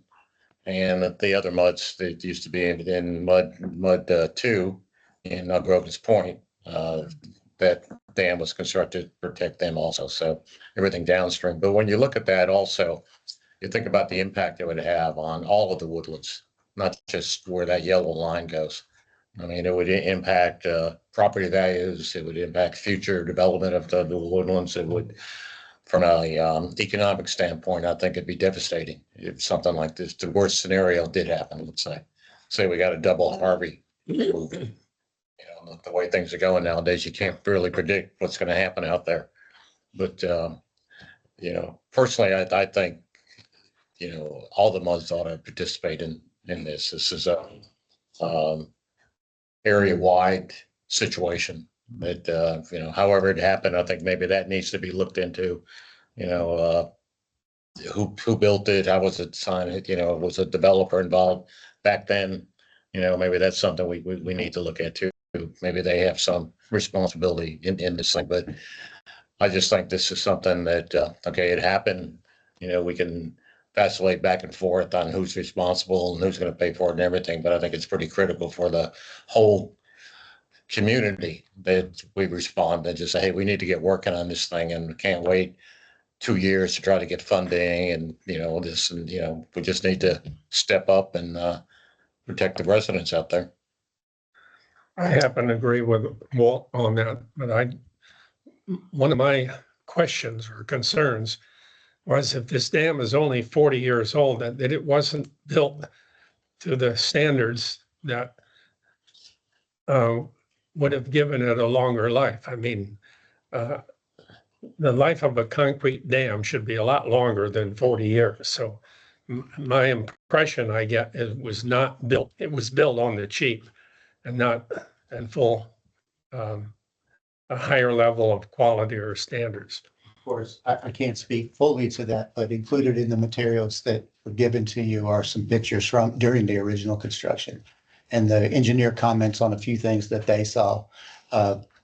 And the other MUDs that used to be in MUD 2 in Grogan's Point, that dam was constructed to protect them also. So everything downstream. But when you look at that also, you think about the impact it would have on all of the woodlands, not just where that yellow line goes. I mean, it would impact property values. It would impact future development of the woodlands. It would, from a economic standpoint, I think it'd be devastating if something like this, the worst scenario did happen. Let's say we got a double Harvey. The way things are going nowadays, you can't really predict what's going to happen out there. But personally, I think all the MUDs ought to participate in this. This is a area-wide situation that however it happened, I think maybe that needs to be looked into. Who built it? How was it designed? Was a developer involved back then? Maybe that's something we need to look at too. Maybe they have some responsibility in this thing, but I just think this is something that okay, it happened. We can vacillate back and forth on who's responsible and who's going to pay for it and everything, but I think it's pretty critical for the whole community that we respond and just say, hey, we need to get working on this thing, and we can't wait 2 years to try to get funding and this, and we just need to step up and protect the residents out there. I happen to agree with Walt on that, but one of my questions or concerns was if this dam is only 40 years old, that it wasn't built to the standards that would have given it a longer life. I mean, the life of a concrete dam should be a lot longer than 40 years. So my impression I get is it was not built. It was built on the cheap and not in full, a higher level of quality or standards. Of course, I can't speak fully to that, but included in the materials that were given to you are some pictures from during the original construction. And the engineer comments on a few things that they saw,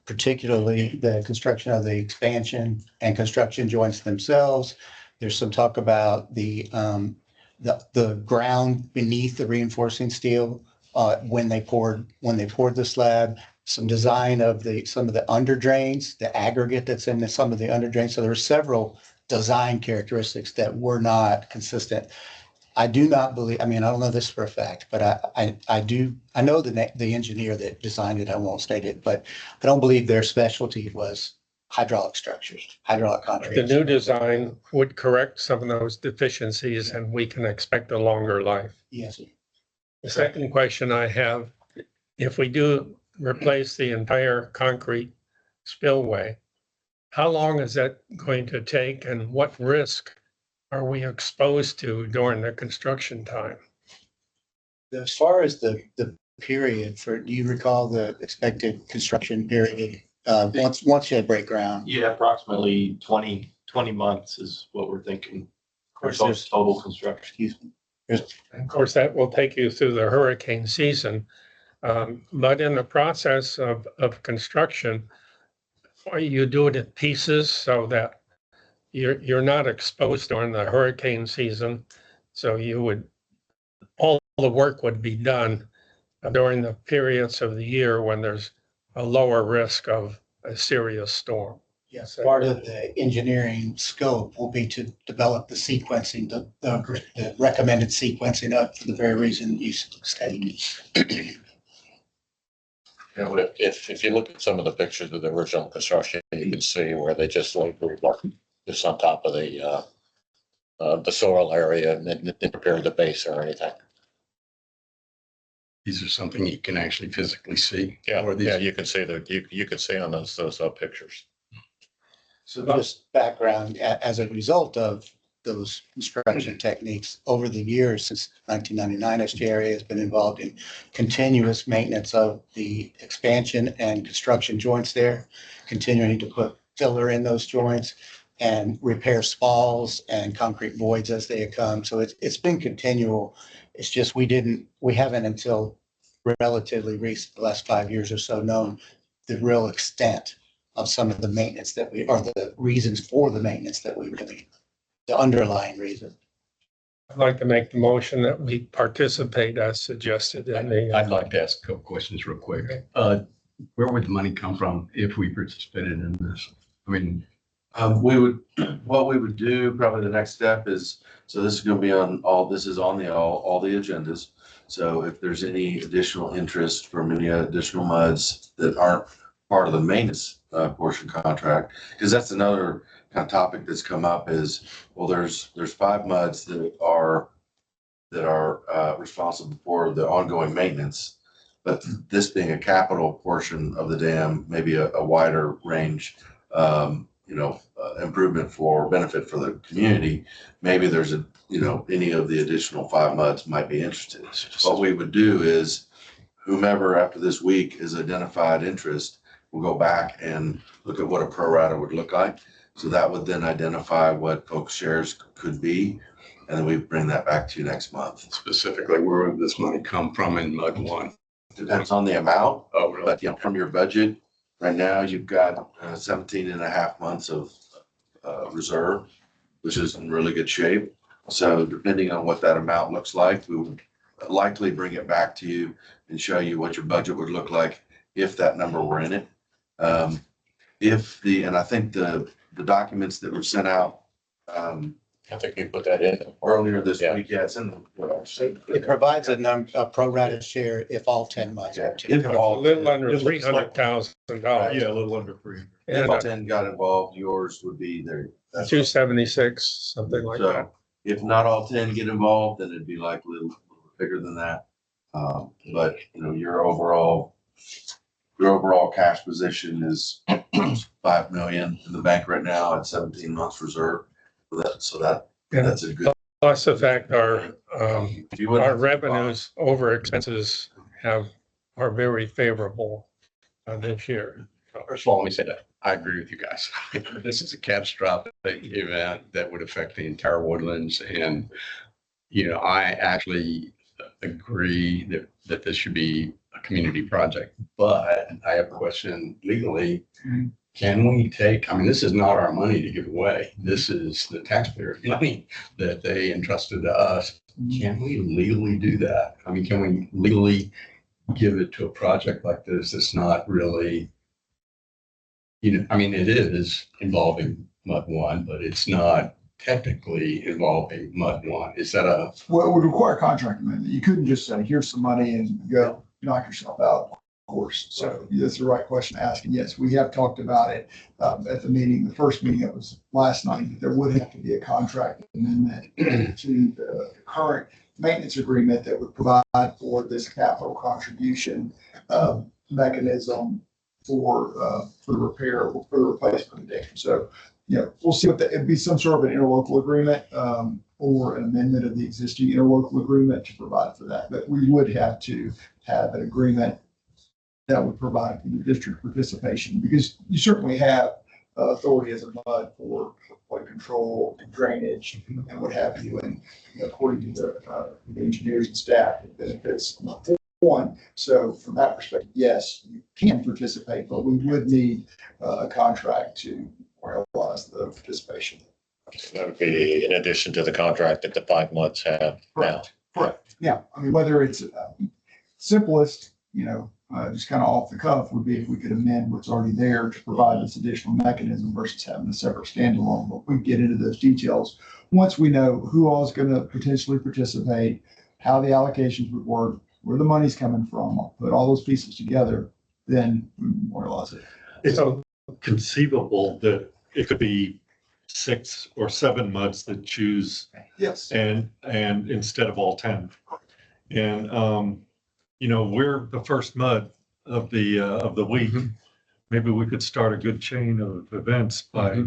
particularly the construction of the expansion and construction joints themselves. There's some talk about the ground beneath the reinforcing steel when they poured the slab. Some design of some of the under drains, the aggregate that's in some of the under drains. So there were several design characteristics that were not consistent. I do not believe, I mean, I don't know this for a fact, but I know the engineer that designed it. I won't state it, but I don't believe their specialty was hydraulic structures, hydraulic The contracts. new design would correct some of those deficiencies and we can expect a longer life. Yes, The second question I have, if we do replace the entire concrete spillway, how long is that going to take and what risk are we exposed to during the construction time? as far as the period for, do you recall the expected construction period? Once you break ground? Yeah, approximately 20 months is what we're thinking. Of course, For there's, total construction. excuse me. Of course, that will take you through the hurricane season. But in the process of construction, you do it in pieces so that you're not exposed during the hurricane season. So all the work would be done during the periods of the year when there's a lower risk of a serious storm. Yes, part of the engineering scope will be to develop the sequencing, the recommended sequencing up for the very reason you stated. You know, if you look at some of the pictures of the original construction, you can see where they just laid block just on top of the soil area and then prepare the base or anything. These are something you can actually physically see. Yeah, Or these- yeah, you can see that, you can see on those pictures. So just background, as a result of those construction techniques over the years since 1999, SJRA has been involved in continuous maintenance of the expansion and construction joints there, continuing to put filler in those joints and repair spalls and concrete voids as they come. So it's been continual. It's just we haven't until relatively recent, the last 5 years or so, known the real extent of some of the maintenance that or the reasons for the maintenance that we were doing, the underlying reason. I'd like to make the motion that we participate as suggested in the. I'd like to ask a couple questions real quick. Where would the money come from if we participated in this? I mean, What we would do, probably the next step is, so this is gonna be on all the agendas. So if there's any additional interest from any additional MUDs that aren't part of the maintenance portion contract, because that's another kind of topic that's come up is, well, there's 5 MUDs that are responsible for the ongoing maintenance. But this being a capital portion of the dam, maybe a wider range, improvement for benefit for the community, maybe there's any of the additional 5 MUDs might be interested. What we would do is whomever after this week is identified interest, we'll go back and look at what a pro rata would look like. So that would then identify what folks' shares could be. And then we bring that back to you next month. specifically, where would this money come from in MUD 1? Depends on the amount, Oh, really? but from your budget, right now you've got 17 and a half months of reserve, which is in really good shape. So depending on what that amount looks like, we would likely bring it back to you and show you what your budget would look like if that number were in it. And I think the documents that were sent out I think you put that in. earlier this Yeah. week, yeah, it's in the. It provides a pro rata share if all 10 months are If A all, little under It looks like- $300,000. Yeah, a little under 300. if And all 10 got involved, yours would be there. 276, something like that. So if not all 10 get involved, then it'd be like a little bigger than that. But your overall cash position is 5 million in the bank right now at 17 months reserve. And That's a good. plus the fact if you wouldn't- our revenues over expenses are very favorable this year. First of all, let me say that I agree with you guys. This is a catastrophic event that would affect the entire Woodlands. And, I actually agree that this should be a community project, but I have a question legally. Can we this is not our money to give away. This is the taxpayers' money that they entrusted to us. Can we legally do that? Can we legally give it to a project like this? It's not really, it is involving MUD 1, but it's not technically involving MUD 1. Is that Well, it would require a contract amendment. You couldn't just say, here's some money and go knock yourself out. course. So that's the right question to ask. And yes, we have talked about it at the meeting, the first meeting that was last night, that there would have to be a contract amendment to the current maintenance agreement that would provide for this capital contribution mechanism for the repair, for the replacement of the dam. So, we'll see what it'd be some sort of an interlocal agreement or an amendment of the existing interlocal agreement to provide for that. But we would have to have an agreement that would provide for the district participation, because you certainly have authority as a MUD for flood control and drainage and what have you. And according to the engineers and staff, it benefits one. So from that perspective, yes, you can participate, but we would need a contract to realize the participation. That would be in addition to the contract that the 5 months have now. Correct. Yeah. I mean, whether it's simplest, just kind of off the cuff would be if we could amend what's already there to provide this additional mechanism versus having a separate standalone. But we get into those details once we know who all is going to potentially participate, how the allocations would work, where the money's coming from. I'll put all those pieces together, then we memorialize it. It's conceivable that it could be 6 or 7 months that choose Yes. and instead of all 10. And, we're the first MUD of the week. Maybe we could start a good chain of events by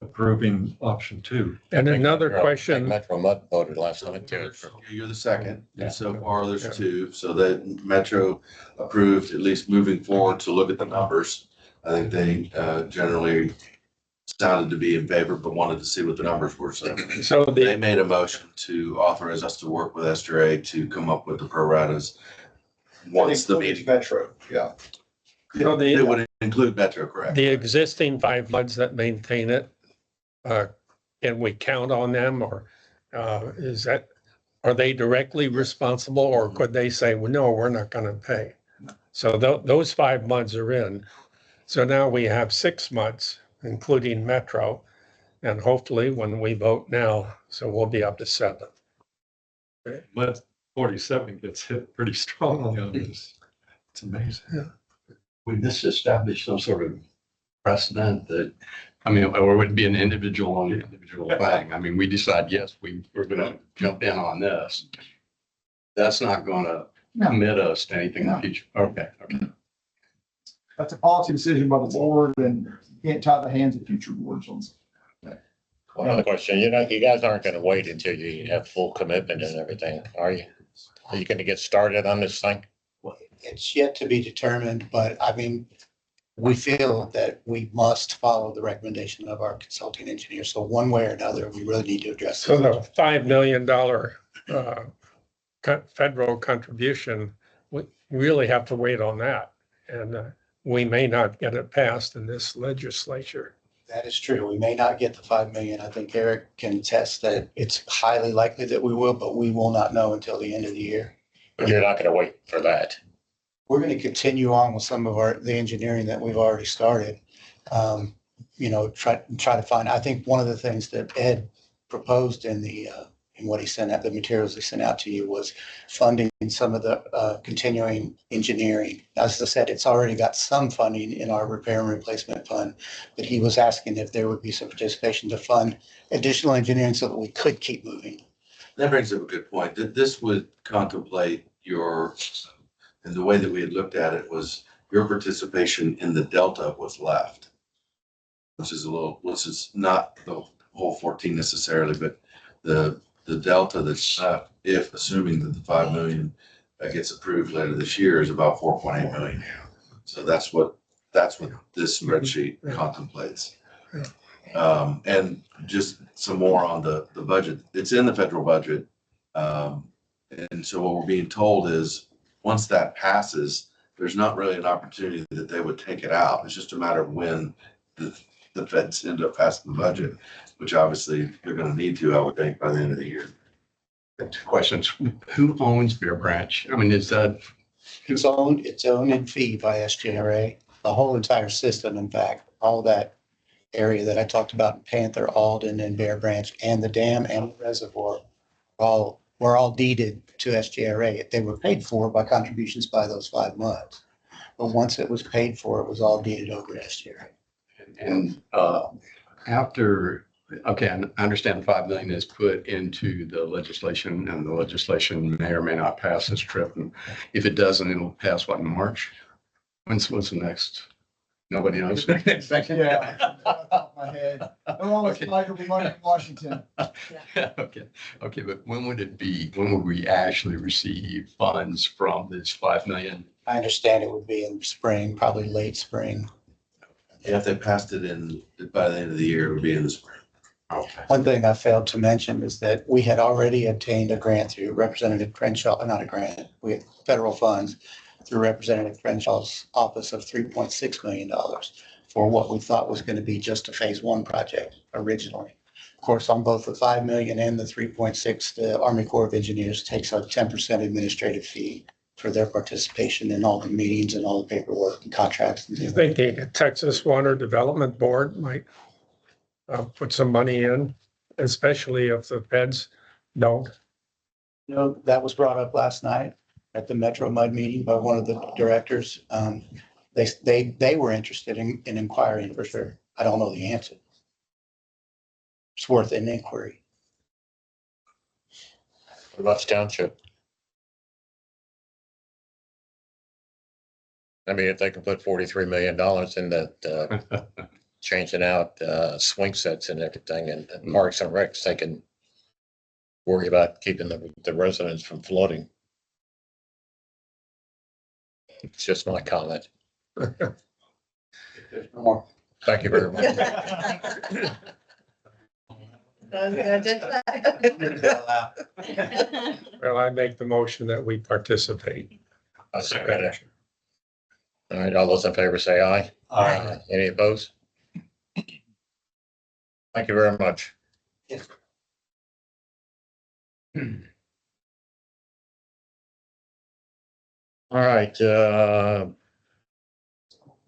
approving option 2. And another I think question, Metro Mud voted last night too. You're the second, Yeah. and so far Yeah. there's 2, so that Metro approved, at least moving forward to look at the numbers. I think they generally sounded to be in favor, but wanted to see what the numbers were, so so they the, made a motion to authorize us to work with SDRA to come up with the pro ratas once the meeting. Metro, yeah. so It the, would include Metro, correct? the existing 5 MUDs that maintain it, can we count on them, or are they directly responsible, or could they say, well, no, we're not gonna pay? So those 5 MUDs are in. So now we have 6 MUDs, including Metro, and hopefully when we vote now, so we'll be up to 7. MUD 47 gets hit pretty strongly on this. It's amazing. Would this establish some sort of precedent that, or would it be an individual on individual thing? I mean, we decide, yes, we're gonna jump in on this. That's not gonna commit us to anything in the future. Okay. That's a policy decision by the board, and you can't tie the hands of future boards on. One other question, you guys aren't gonna wait until you have full commitment and everything, are you? Are you gonna get started on this thing? It's yet to be determined, but we feel that we must follow the recommendation of our consulting engineer. So one way or another, we really need to address So the it. $5 million federal contribution, we really have to wait on that. And we may not get it passed in this legislature. That is true. We may not get the 5 million. I think Eric can attest that it's highly likely that we will, but we will not know until the end of the year. But you're not gonna wait for that. We're going to continue on with some of the engineering that we've already started. Try to find, I think one of the things that Ed proposed in what he sent out, the materials he sent out to you, was funding some of the continuing engineering. As I said, it's already got some funding in our repair and replacement fund, but he was asking if there would be some participation to fund additional engineering so that we could keep moving. That brings up a good point. This would contemplate and the way that we had looked at it was your participation in the delta was left, which is not the whole 14 necessarily, but the delta that's left, if assuming that the 5 million gets approved later this year, is about 4.8 million. So that's what this spreadsheet contemplates. And just some more on the budget. It's in the federal budget. And so what we're being told is once that passes, there's not really an opportunity that they would take it out. It's just a matter of when the feds end up passing the budget, which obviously they're going to need to, I would think, by the end of the year. 2 questions. Who owns Bear Branch? I mean, is that, It's owned in fee by SGRA, the whole entire system. In fact, all that area that I talked about in Panther, Alden, and Bear Branch, and the dam and the reservoir, were all deeded to SGRA. They were paid for by contributions by those 5 MUDs. But once it was paid for, it was all deeded over to SJR. And after, okay, I understand 5 million is put into the legislation and the legislation may or may not pass this trip. And if it doesn't, it'll pass what, in March? When's the next? Nobody knows. Yeah, off the top of my head. I'm almost Okay. like it'll be Monday in Washington. Okay, but when would it be, when would we actually receive funds from this 5 million? I understand it would be in spring, probably late spring. If they passed it in, by the end of the year, it would be in the spring. Okay. One thing I failed to mention is that we had already obtained a grant through Representative Crenshaw, not a grant, we had federal funds through Representative Crenshaw's office of $3.6 million for what we thought was going to be just a phase one project originally. Of course, on both the 5 million and the 3.6, the Army Corps of Engineers takes a 10% administrative fee for their participation in all the meetings and all the paperwork and contracts. Do you think the Texas Water Development Board might put some money in, especially if the feds don't? You know, that was brought up last night at the Metro Mud meeting by one of the directors. They were interested in inquiring for sure. I don't know the answer. It's worth an inquiry. What about the township? I mean, if they can put $43 million in that, changing out, swing sets and everything and parks and recs, they can worry about keeping the residents from flooding. It's just my comment. More. Thank you very much. Well, I make the motion that we participate. I second it. All right, all those in favor say aye. Aye. Any opposed? Thank you very much. Yes. All right,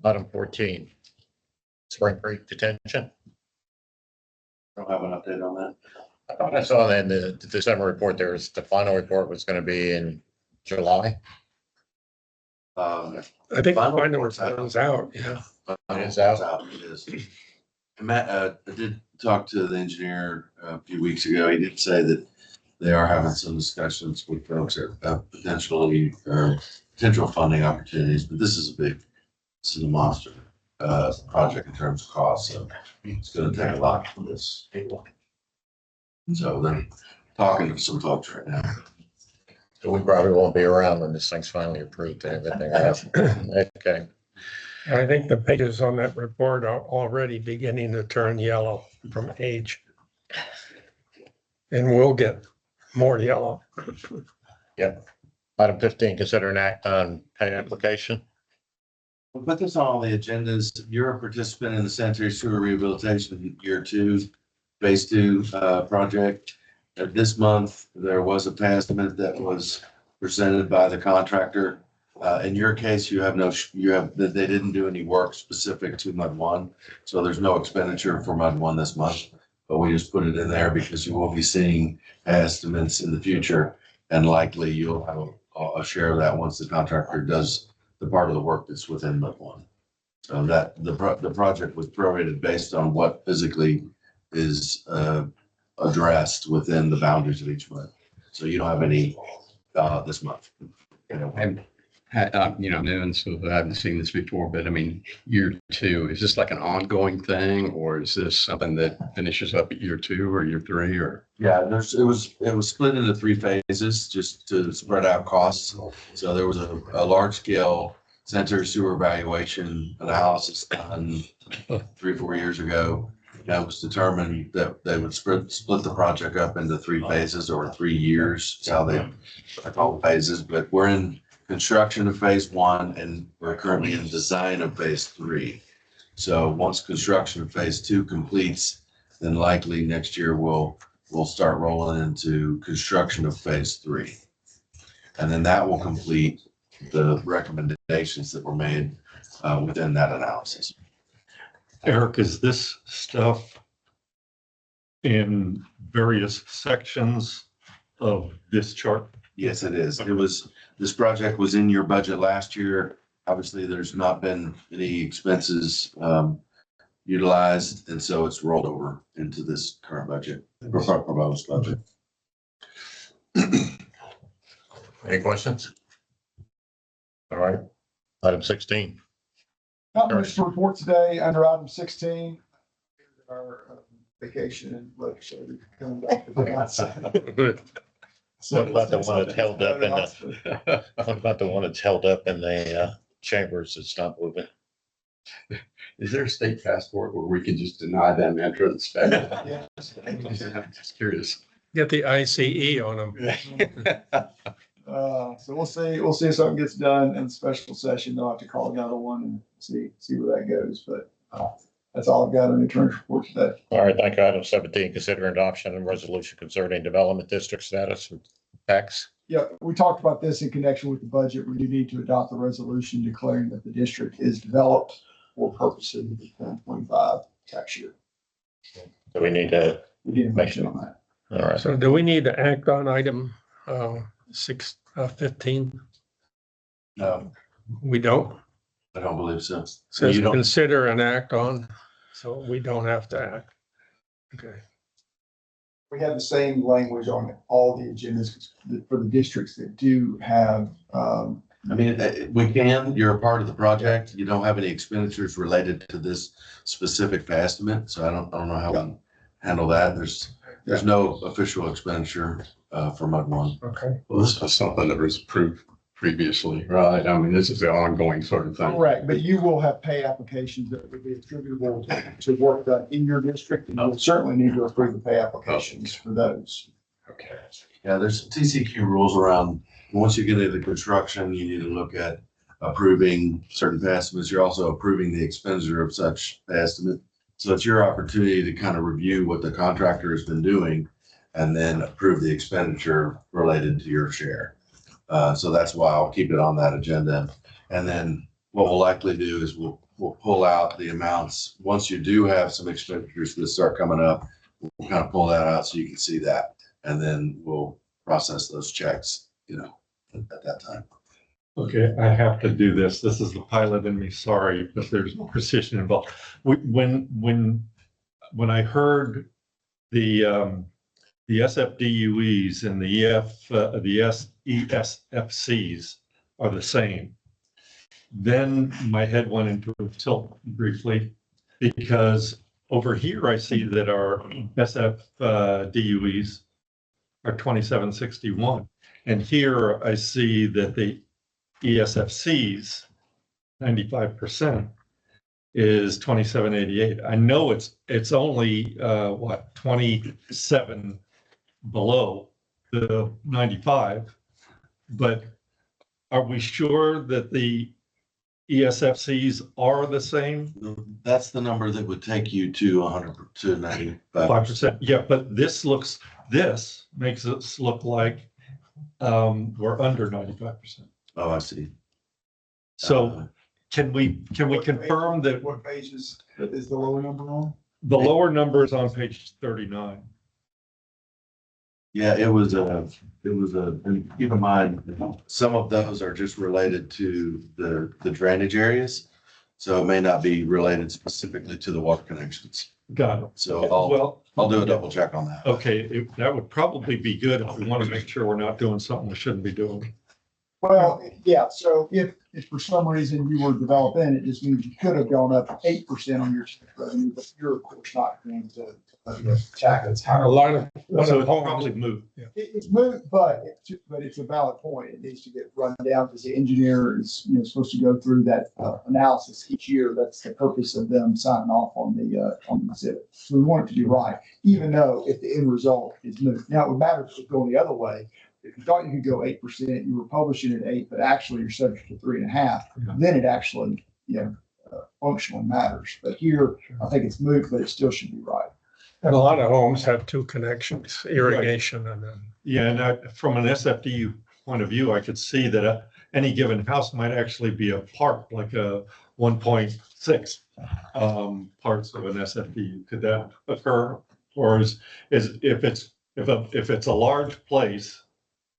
item 14. Spring Creek detention. I don't have an update on that. I thought I saw that in the December report, the final report was gonna be in July. Um, I think the Final final report's out. was out, yeah. It is out. It is. And Matt, I did talk to the engineer a few weeks ago. He did say that they are having some discussions with folks about potential funding opportunities, but this is a monster, project in terms of cost, so it's gonna take a lot for this. So they're talking to some folks right now. So we probably won't be around when this thing's finally approved and everything else. Okay, I think the pages on that report are already beginning to turn yellow from age. And we'll get more yellow. item 15, consider an act on pay application. We'll put this on all the agendas. You're a participant in the sanitary sewer rehabilitation year 2, phase 2, project. This month, there was a pay estimate that was presented by the contractor. In your case, they didn't do any work specific to Mud One. So there's no expenditure for Mud One this month, but we just put it in there because you will be seeing estimates in the future. And likely you'll have a share of that once the contractor does the part of the work that's within Mud One. So that the project was prorated based on what physically is addressed within the boundaries of each month. So you don't have any this month. And, new, and so I haven't seen this before, but I mean, year 2, is this like an ongoing thing or is this something that finishes up at year 2 or year 3 or? Yeah, it was split into 3 phases just to spread out costs. So there was a large scale sanitary sewer evaluation analysis done 3 or 4 years ago. That was determined that they would split the project up into 3 phases or 3 years. That's how they call phases, but we're in construction of phase 1 and we're currently in design of phase 3. So once construction of phase 2 completes, then likely next year we'll start rolling into construction of phase 3. And then that will complete the recommendations that were made within that analysis. Eric, is this stuff in various sections of this chart? Yes, it is. This project was in your budget last year. obviously, there's not been any expenses utilized, and so it's rolled over into this current budget, proposed budget. Any questions? All right, item 16. Not much to report today under item 16. Our vacation and legislative coming back to the outside. What about the one that's held up in the, what about the one that's held up in the chambers that's not moving? Is there a state passport where we can just deny them entrance? Yeah. I'm just curious. Get the ICE on them. So we'll see if something gets done in special session. They'll have to call another one and see where that goes, but that's all I've got on the attorney's report today. All right, thank you. Item 17, consider adoption and resolution concerning development district status and tax. Yeah, we talked about this in connection with the budget. We do need to adopt a resolution declaring that the district is developed for purposes of the 2025 tax year. So we need to, We need a motion on that. all right. So do we need to act on item 15? No, We don't? I don't believe so. Says You don't- consider and act on, so we don't have to act. Okay. We have the same language on all the agendas for the districts that do have, I mean, we can, you're a part of the project. You don't have any expenditures related to this specific estimate, so I don't know how we handle that. There's no official expenditure for MUD one. Okay. Well, this was something that was approved previously, right? I mean, this is the ongoing sort of thing. correct, but you will have pay applications that would be attributable to work done in your district, and you'll certainly need to approve the pay applications for those. Okay. Yeah, there's TCQ rules around, once you get into the construction, you need to look at approving certain estimates. You're also approving the expenditure of such estimate. So it's your opportunity to kind of review what the contractor has been doing and then approve the expenditure related to your share. So that's why I'll keep it on that agenda. And then what we'll likely do is we'll pull out the amounts. Once you do have some expenditures that start coming up, we'll kind of pull that out so you can see that. And then we'll process those checks, at that time. Okay, I have to do this. This is the pilot in me, sorry, but there's precision involved. When I heard the SFDUEs and the ESFCs are the same, then my head went into a tilt briefly, because over here I see that our SFDUEs are 2761. And here I see that the ESFCs, 95% is 2788. I know it's only 27 below the 95, but are we sure that the ESFCs are the same? That's the number that would take you to 100 to 95%. 5%. Yeah, but this makes us look like we're under 95%. Oh, I see. So can we confirm that What page is the lower number on? the lower number is on page 39? Yeah, it was and keep in mind, some of those are just related to the drainage areas. So it may not be related specifically to the water connections. Got it. So Well, I'll do a double check on that. okay, that would probably be good if we want to make sure we're not doing something we shouldn't be doing. Well, yeah, so if for some reason you were developing, it just means you could have gone up 8% on your revenue, but you're of course not going to tackle it. A lot of, So it's probably moved. Yeah. It's moved, but it's a valid point. It needs to get run down because the engineer is, supposed to go through that analysis each year. That's the purpose of them signing off on the exhibit. So we want it to be right, even though if the end result is moved. Now, it would matter if it was going the other way. If you thought you could go 8%, you were publishing at 8%, but actually you're subject to 3.5%, then it actually, functionally matters. But here, I think it's moved, but it still should be right. and a lot of homes have two connections, irrigation and then. Yeah, and from an SFDU point of view, I could see that any given house might actually be a part, like a 1.6 parts of an SFDU. Could that occur? Or is if it's a large place,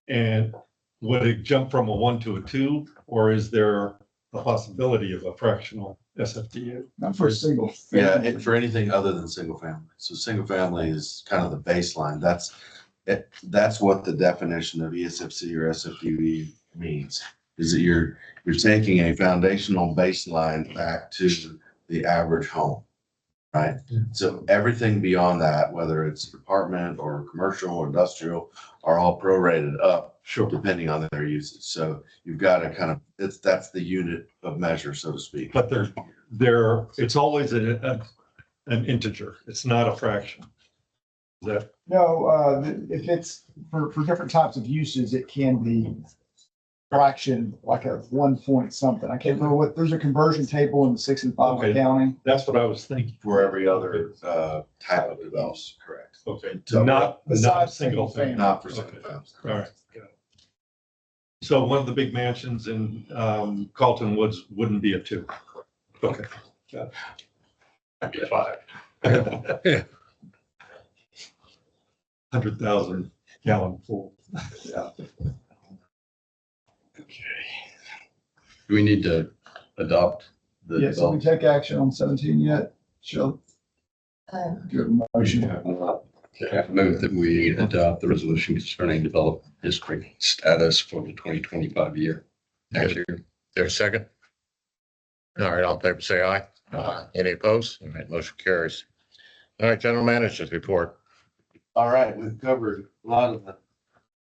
and would it jump from a 1 to a 2, or is there the possibility of a fractional SFDU. Not for a single. Yeah, family. for anything other than single family. So single family is kind of the baseline. That's what the definition of ESFC or SFDE means, is that you're taking a foundational baseline back to the average home, right? So everything beyond that, whether it's apartment or commercial or industrial, are all prorated up Sure. depending on their uses. So you've got to kind of, that's the unit of measure, so to speak. But it's always an integer. It's not a fraction. Is that, No, if it's for different types of uses, it can be fraction, like a 1 point something. I can't remember what, there's a conversion table in the 6 and 5 Okay. accounting. that's what I was thinking. For every other type of development, correct. Okay, So not besides single single family. Not for single family. All right. got it. So one of the big mansions in Carlton Woods wouldn't be a 2. Okay. got it. 5. 100,000 gallon pool. Do we need to adopt the Yes, did we development? take action on 17 yet? Shall do a motion. I move that we adopt the resolution concerning development district status for the 2025 year. Next year. There's a second? All right, all in favor, say aye. Any opposed? All right, motion carries. All right, general manager's report. All right, we've covered a lot of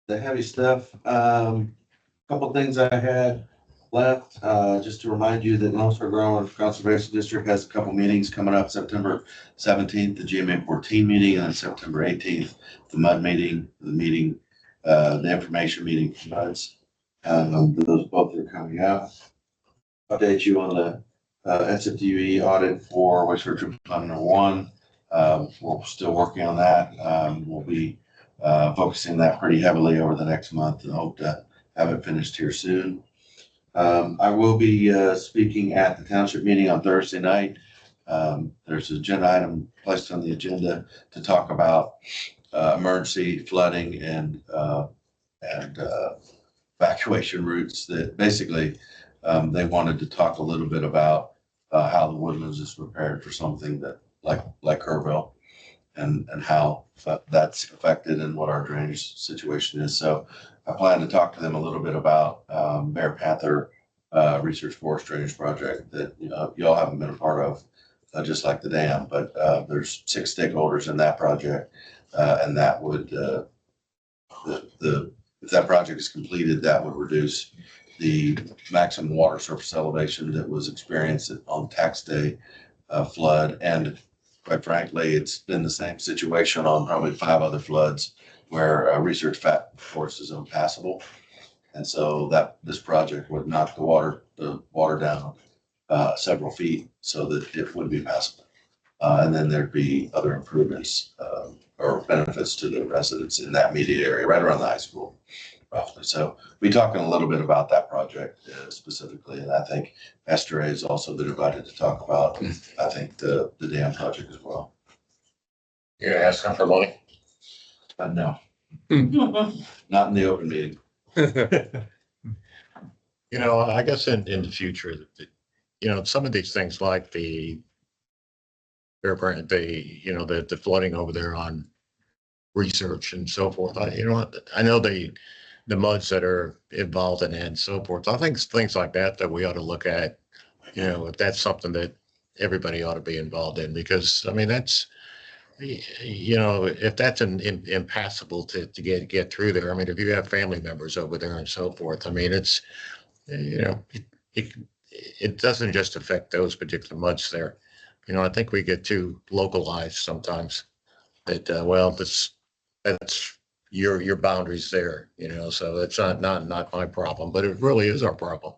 the heavy stuff. Couple things I had left, just to remind you that Lone Star Grower Conservation District has a couple meetings coming up, September 17th, the GMA 14 meeting, and September 18th, the MUD meeting, the information meeting for MUDs. Those both are coming up. Update you on the SFDUE audit for wastewater treatment plant number 1. We're still working on that. We'll be focusing that pretty heavily over the next month and hope to have it finished here soon. I will be speaking at the township meeting on Thursday night. There's an agenda item placed on the agenda to talk about emergency flooding and evacuation routes that basically they wanted to talk a little bit about how the Woodlands is prepared for something that like Kerrville and how that's affected and what our drainage situation is. So I plan to talk to them a little bit about Bear Panther Research Forest Drainage Project that y'all haven't been a part of, just like the dam, but there's 6 stakeholders in that project, and that would if that project is completed, that would reduce the maximum water surface elevation that was experienced on tax day flood. And quite frankly, it's been the same situation on probably 5 other floods where research forest is impassable. And so this project would knock the water down several feet so that it would be passable. And then there'd be other improvements or benefits to the residents in that immediate area, right around the high school, roughly. So we talking a little bit about that project specifically, and I think Esther has also been invited to talk about, I think, the dam project as well. You're gonna ask them for money? No, not in the open meeting. You know, I guess in the future, some of these things like the flooding over there on research and so forth. I know the MUDs that are involved in it and so forth. I think things like that we ought to look at, if that's something that everybody ought to be involved in, because I mean, that's, if that's impassable to get through there. I mean, if you have family members over there and so forth, I mean, it's, it doesn't just affect those particular MUDs there. I think we get too localized sometimes that, that's your boundaries there, so it's not my problem, but it really is our problem.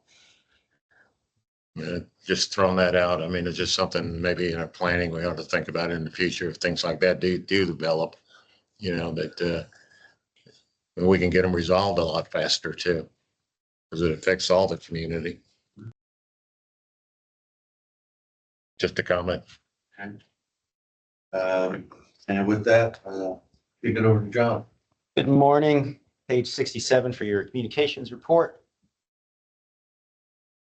Just throwing that out. I mean, it's just something maybe in our planning we ought to think about in the future if things like that do develop, that we can get them resolved a lot faster too, because it affects all the community. Just a comment. And with that, kick it over to John. Good morning, page 67 for your communications report.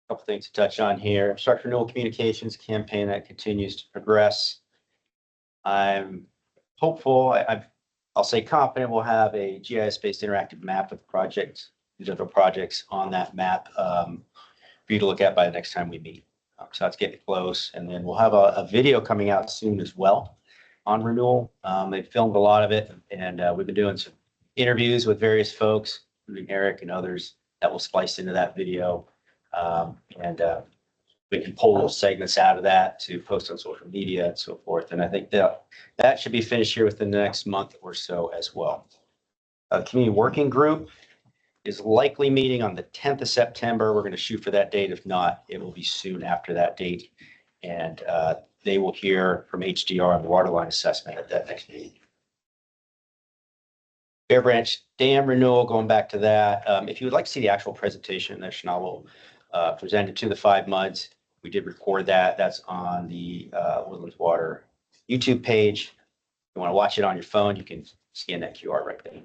Couple things to touch on here. Structure renewal communications campaign that continues to progress. I'm hopeful, I'll say confident we'll have a GIS-based interactive map with projects, digital projects on that map for you to look at by the next time we meet. So that's getting close. And then we'll have a video coming out soon as well on renewal. They filmed a lot of it, and we've been doing some interviews with various folks, including Eric and others, that will splice into that video. We can pull those segments out of that to post on social media and so forth. And I think that should be finished here within the next month or so as well. The community working group is likely meeting on the 10th of September. We're going to shoot for that date. If not, it will be soon after that date. And they will hear from HDR on the water line assessment at that next meeting. Bear Branch Dam renewal, going back to that. If you would like to see the actual presentation that Chanel will present it to the 5 MUDs, we did record that. That's on the Woodlands Water YouTube page. If you want to watch it on your phone, you can scan that QR right there.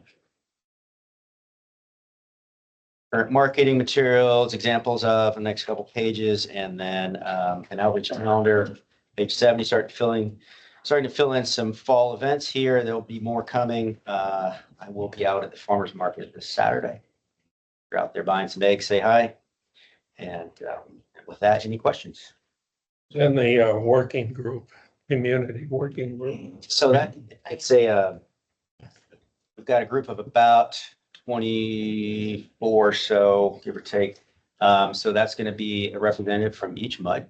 Current marketing materials, examples of the next couple pages, and then an outreach calendar. Page 70, starting to fill in some fall events here. There'll be more coming. I will be out at the farmers market this Saturday. If you're out there buying some eggs, say hi. And with that, any questions? Then the working group, community working group. So that it's we've got a group of about 24 or so, give or take. So that's going to be a representative from each MUD.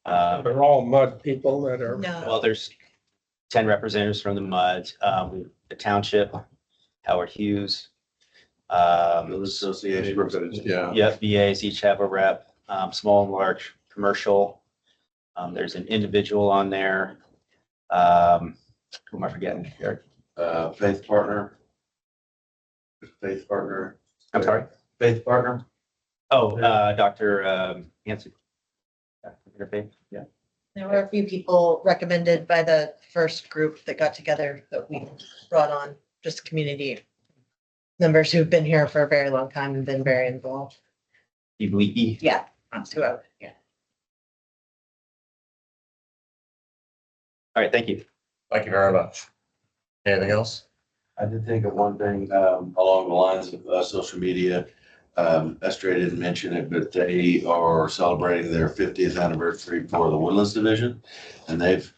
They're all mud people that are. Well, there's 10 representatives from the MUDs, the township, Howard Hughes. Village Association. Yeah. Yeah, VAs each have a rep, small and large commercial. There's an individual on there. Who am I forgetting? Eric? Faith Partner. Faith Partner. I'm sorry. Faith Partner. Oh, Dr. Hanson. Interfaith, yeah. There were a few people recommended by the first group that got together that we brought on, just community members who've been here for a very long time and been very involved. Steve Leakey. Yeah, that's who I would, yeah. All right, thank you. Thank you very much. Anything else? I did think of one thing along the lines of social media. Estrella didn't mention it, but they are celebrating their 50th anniversary for the Woodlands Division. And they've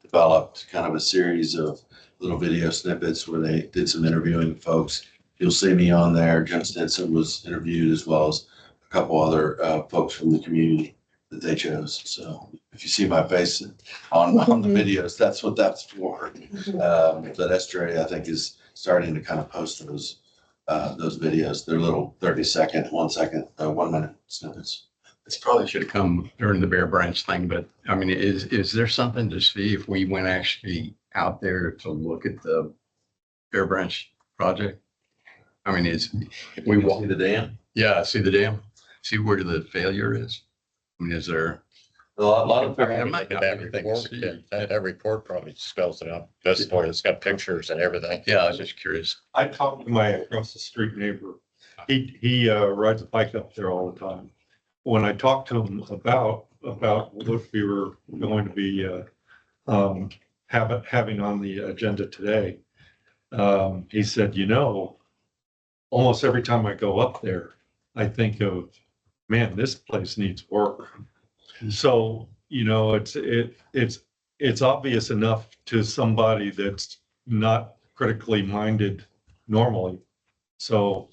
developed kind of a series of little video snippets where they did some interviewing with folks. You'll see me on there. Jen Stinson was interviewed, as well as a couple other folks from the community that they chose. So if you see my face on the videos, that's what that's for. But Estrella, I think, is starting to kind of post those videos. They're little 30-second, 1 minute snippets. This probably should have come during the Bear Branch thing, but I mean, is there something to see if we went actually out there to look at the Bear Branch project? I mean, if we See walk, the dam? yeah, see the dam, see where the failure is. I mean, is there? A lot of. There might not be That anything to report, see. that report probably spells it out. This point, it's got pictures and everything. Yeah, I was just curious. I talked to my across the street neighbor. He rides a bike up there all the time. When I talked to him about what we were going to be having on the agenda today, he said, almost every time I go up there, I think of, man, this place needs work. So, it's obvious enough to somebody that's not critically minded normally. So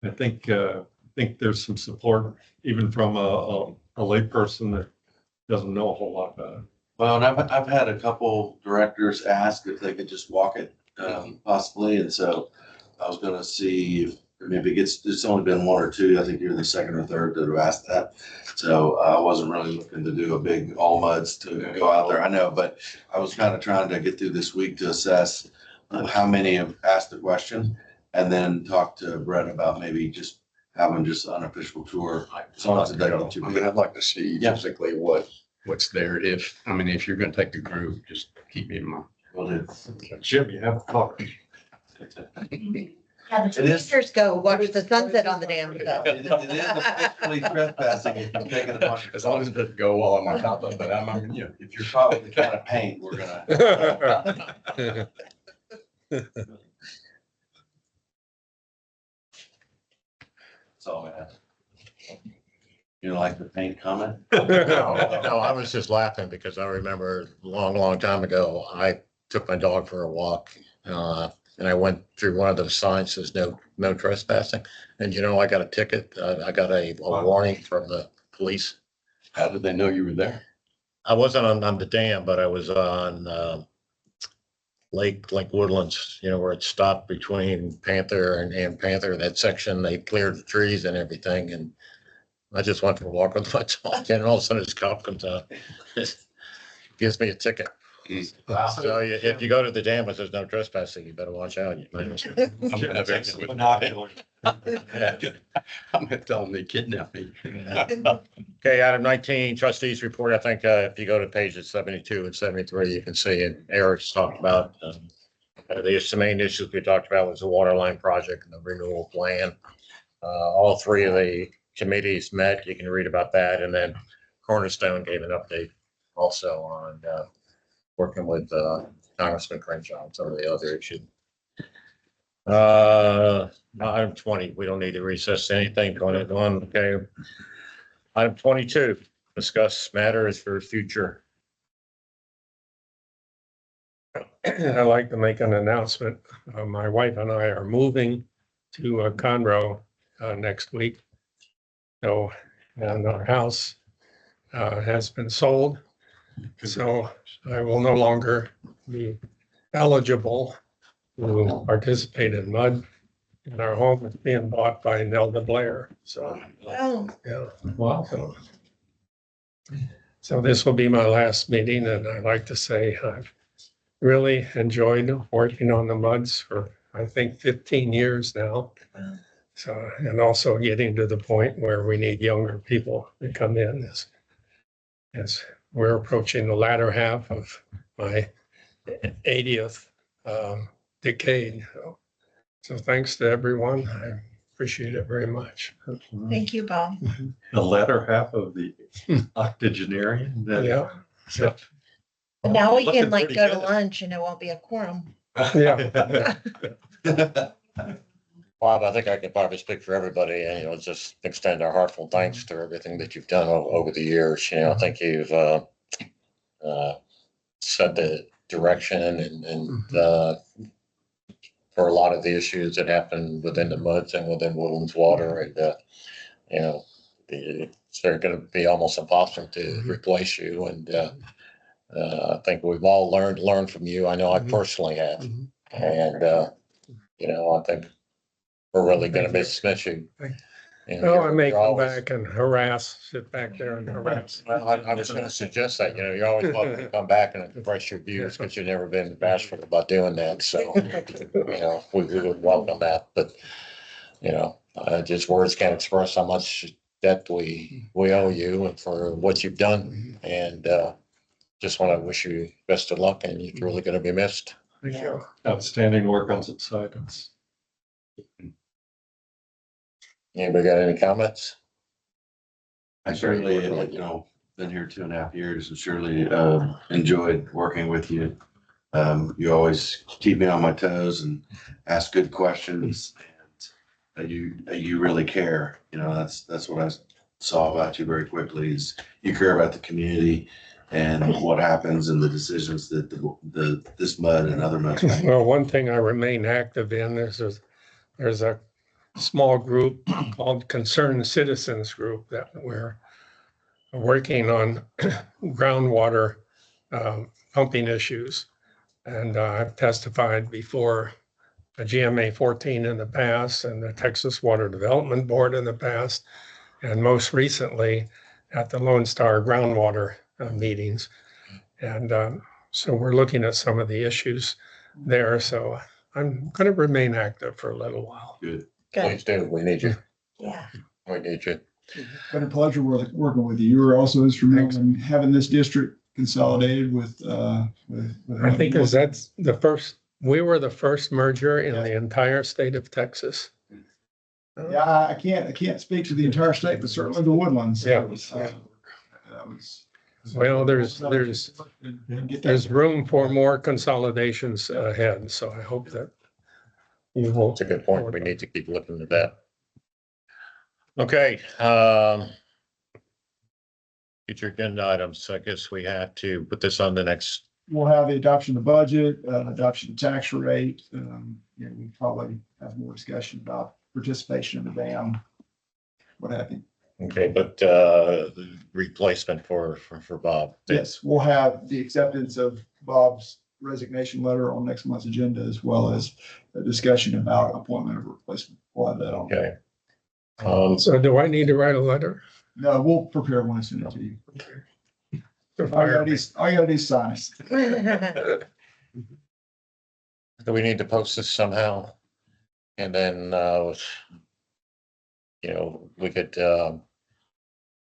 I think there's some support even from a layperson that doesn't know a whole lot about it. Well, and I've had a couple directors ask if they could just walk it, possibly, and so I was gonna see if maybe it's only been one or two. I think you're the second or third that have asked that. So I wasn't really looking to do a big all muds to go out there. I know, but I was kind of trying to get through this week to assess how many have asked the question, and then talk to Brett about maybe just having just an unofficial tour. As long as it doesn't get too I mean, big. I'd like to see Yeah. physically what's there. If you're gonna take a group, just keep me in mind. Will do. Jim, you have to talk. Yeah, the teenagers go watch the sunset on the dam. so. It is officially trespassing if you're taking a bunch of. As long as it doesn't go while I'm on top of it, but I'm, you know, If you're caught with a can of paint, we're gonna. That's all I have. You don't like the paint comment? No, I was just laughing because I remember a long, long time ago, I took my dog for a walk. And I went through one of those signs that says no trespassing. And you know, I got a ticket. I got a warning from the police. how did they know you were there? I wasn't on the dam, but I was on Lake Woodlands, you know, where it stopped between Panther and Panther, that section. They cleared the trees and everything. And I just went for a walk with my dog, and all of a sudden this cop comes out, gives me a ticket. So if you go to the dam and there's no trespassing, you better watch out. I'm gonna have it with- I'm gonna tell them they kidnapped me. Okay, item 19, trustees report. I think if you go to pages 72 and 73, you can see, and Eric's talked about the main issues we talked about was the water line project and the renewal plan. All three of the committees met. You can read about that. And then Cornerstone gave an update also on working with Congressman Crenshaw on some of the other issues. Item 20, we don't need to recess anything going on. Okay. Item 22, discuss matters for future. I'd like to make an announcement. My wife and I are moving to Conroe next week. So, and our house has been sold. So I will no longer be eligible to participate in MUD. And our home is being bought by Nelda Blair. So, Oh, yeah. Wow. So this will be my last meeting, and I'd like to say I've really enjoyed working on the MUDs for, I think, 15 years now. Wow. So, and also getting to the point where we need younger people to come in as we're approaching the latter half of my 80th decade. So thanks to everyone. I appreciate it very much. thank you, Bob. The latter half of the octogenarian. that- Yeah. Yeah. And now we Looking can like pretty go to good. lunch and it won't be a quorum. Yeah. Bob, I think I can probably speak for everybody and, you know, just extend our heartful thanks to everything that you've done over the years. You know, I think you've set the direction and for a lot of the issues that happen within the MUDs and within Woodlands Water. And, you know, it's going to be almost impossible to replace you. And I think we've all learned from you. I know I personally have. And, you know, I think we're really going to miss you. You know, Oh, I may you're come always- back and sit back there and harass. Well, I was gonna suggest that, you know, you're always welcome to come back and express your views, because you've never been bashful about doing that, so, you know, we would welcome that, but, you know, just words can't express how much debt we owe you and for what you've done, and, just wanna wish you best of luck, and you're really gonna be missed. Thank you. Outstanding work on subsidence. Anybody got any comments? I certainly, you know, been here 2.5 years and surely enjoyed working with you. You always keep me on my toes and ask good questions, and you really care. You know, that's what I saw about you very quickly is you care about the community and what happens and the decisions that this MUD and other MUDs make. Well, one thing I remain active in is there's a small group called Concerned Citizens Group that we're working on groundwater pumping issues. And I've testified before a GMA 14 in the past and the Texas Water Development Board in the past, and most recently at the Lone Star groundwater meetings. And so we're looking at some of the issues there. So I'm going to remain active for a little while. Good. Please do, we need you, Yeah. we need you. Been a pleasure working with you. You were also instrumental Thanks. in having this district consolidated with. I think that's the first we were the first merger in the entire state of Texas. Yeah, I can't speak to the entire state, but certainly the Woodlands. Yeah. That was. Well, there's room for more consolidations ahead, so I hope that you will. That's a good point. We need to keep looking at that. Okay, future agenda items. I guess we had to put this on the next. We'll have the adoption of the budget, adoption of tax rate. We probably have more discussion about participation in the dam, what have you. Okay, but the replacement for Bob. Yes, we'll have the acceptance of Bob's resignation letter on next month's agenda, as well as a discussion about appointment of a replacement. We'll have that on. Okay. So do I need to write a letter? No, we'll prepare one and send it to you. To All you fire gotta me? do, all you gotta do is sign it. Do we need to post this somehow? And then, we could,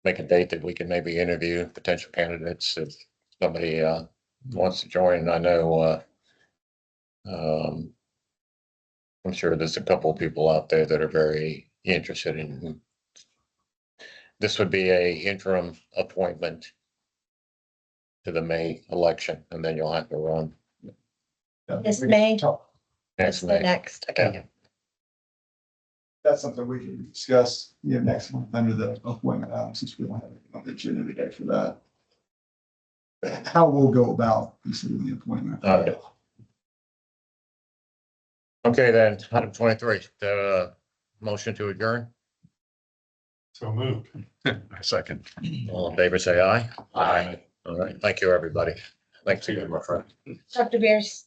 make a date that we can maybe interview potential candidates if somebody, wants to join. I know, I'm sure there's a couple of people out there that are very interested in. This would be a interim appointment to the May election, and then you'll have to run This May? next The May. next, okay. That's something we can discuss, next month under the appointment, since we don't have it on the agenda today for that. How we'll go about considering the appointment. Okay. Okay, then, item 23, the motion to adjourn. So moved. Second. All in favor, say aye. Aye. All right, thank you, everybody. Thanks to you, my friend. Dr. Beers.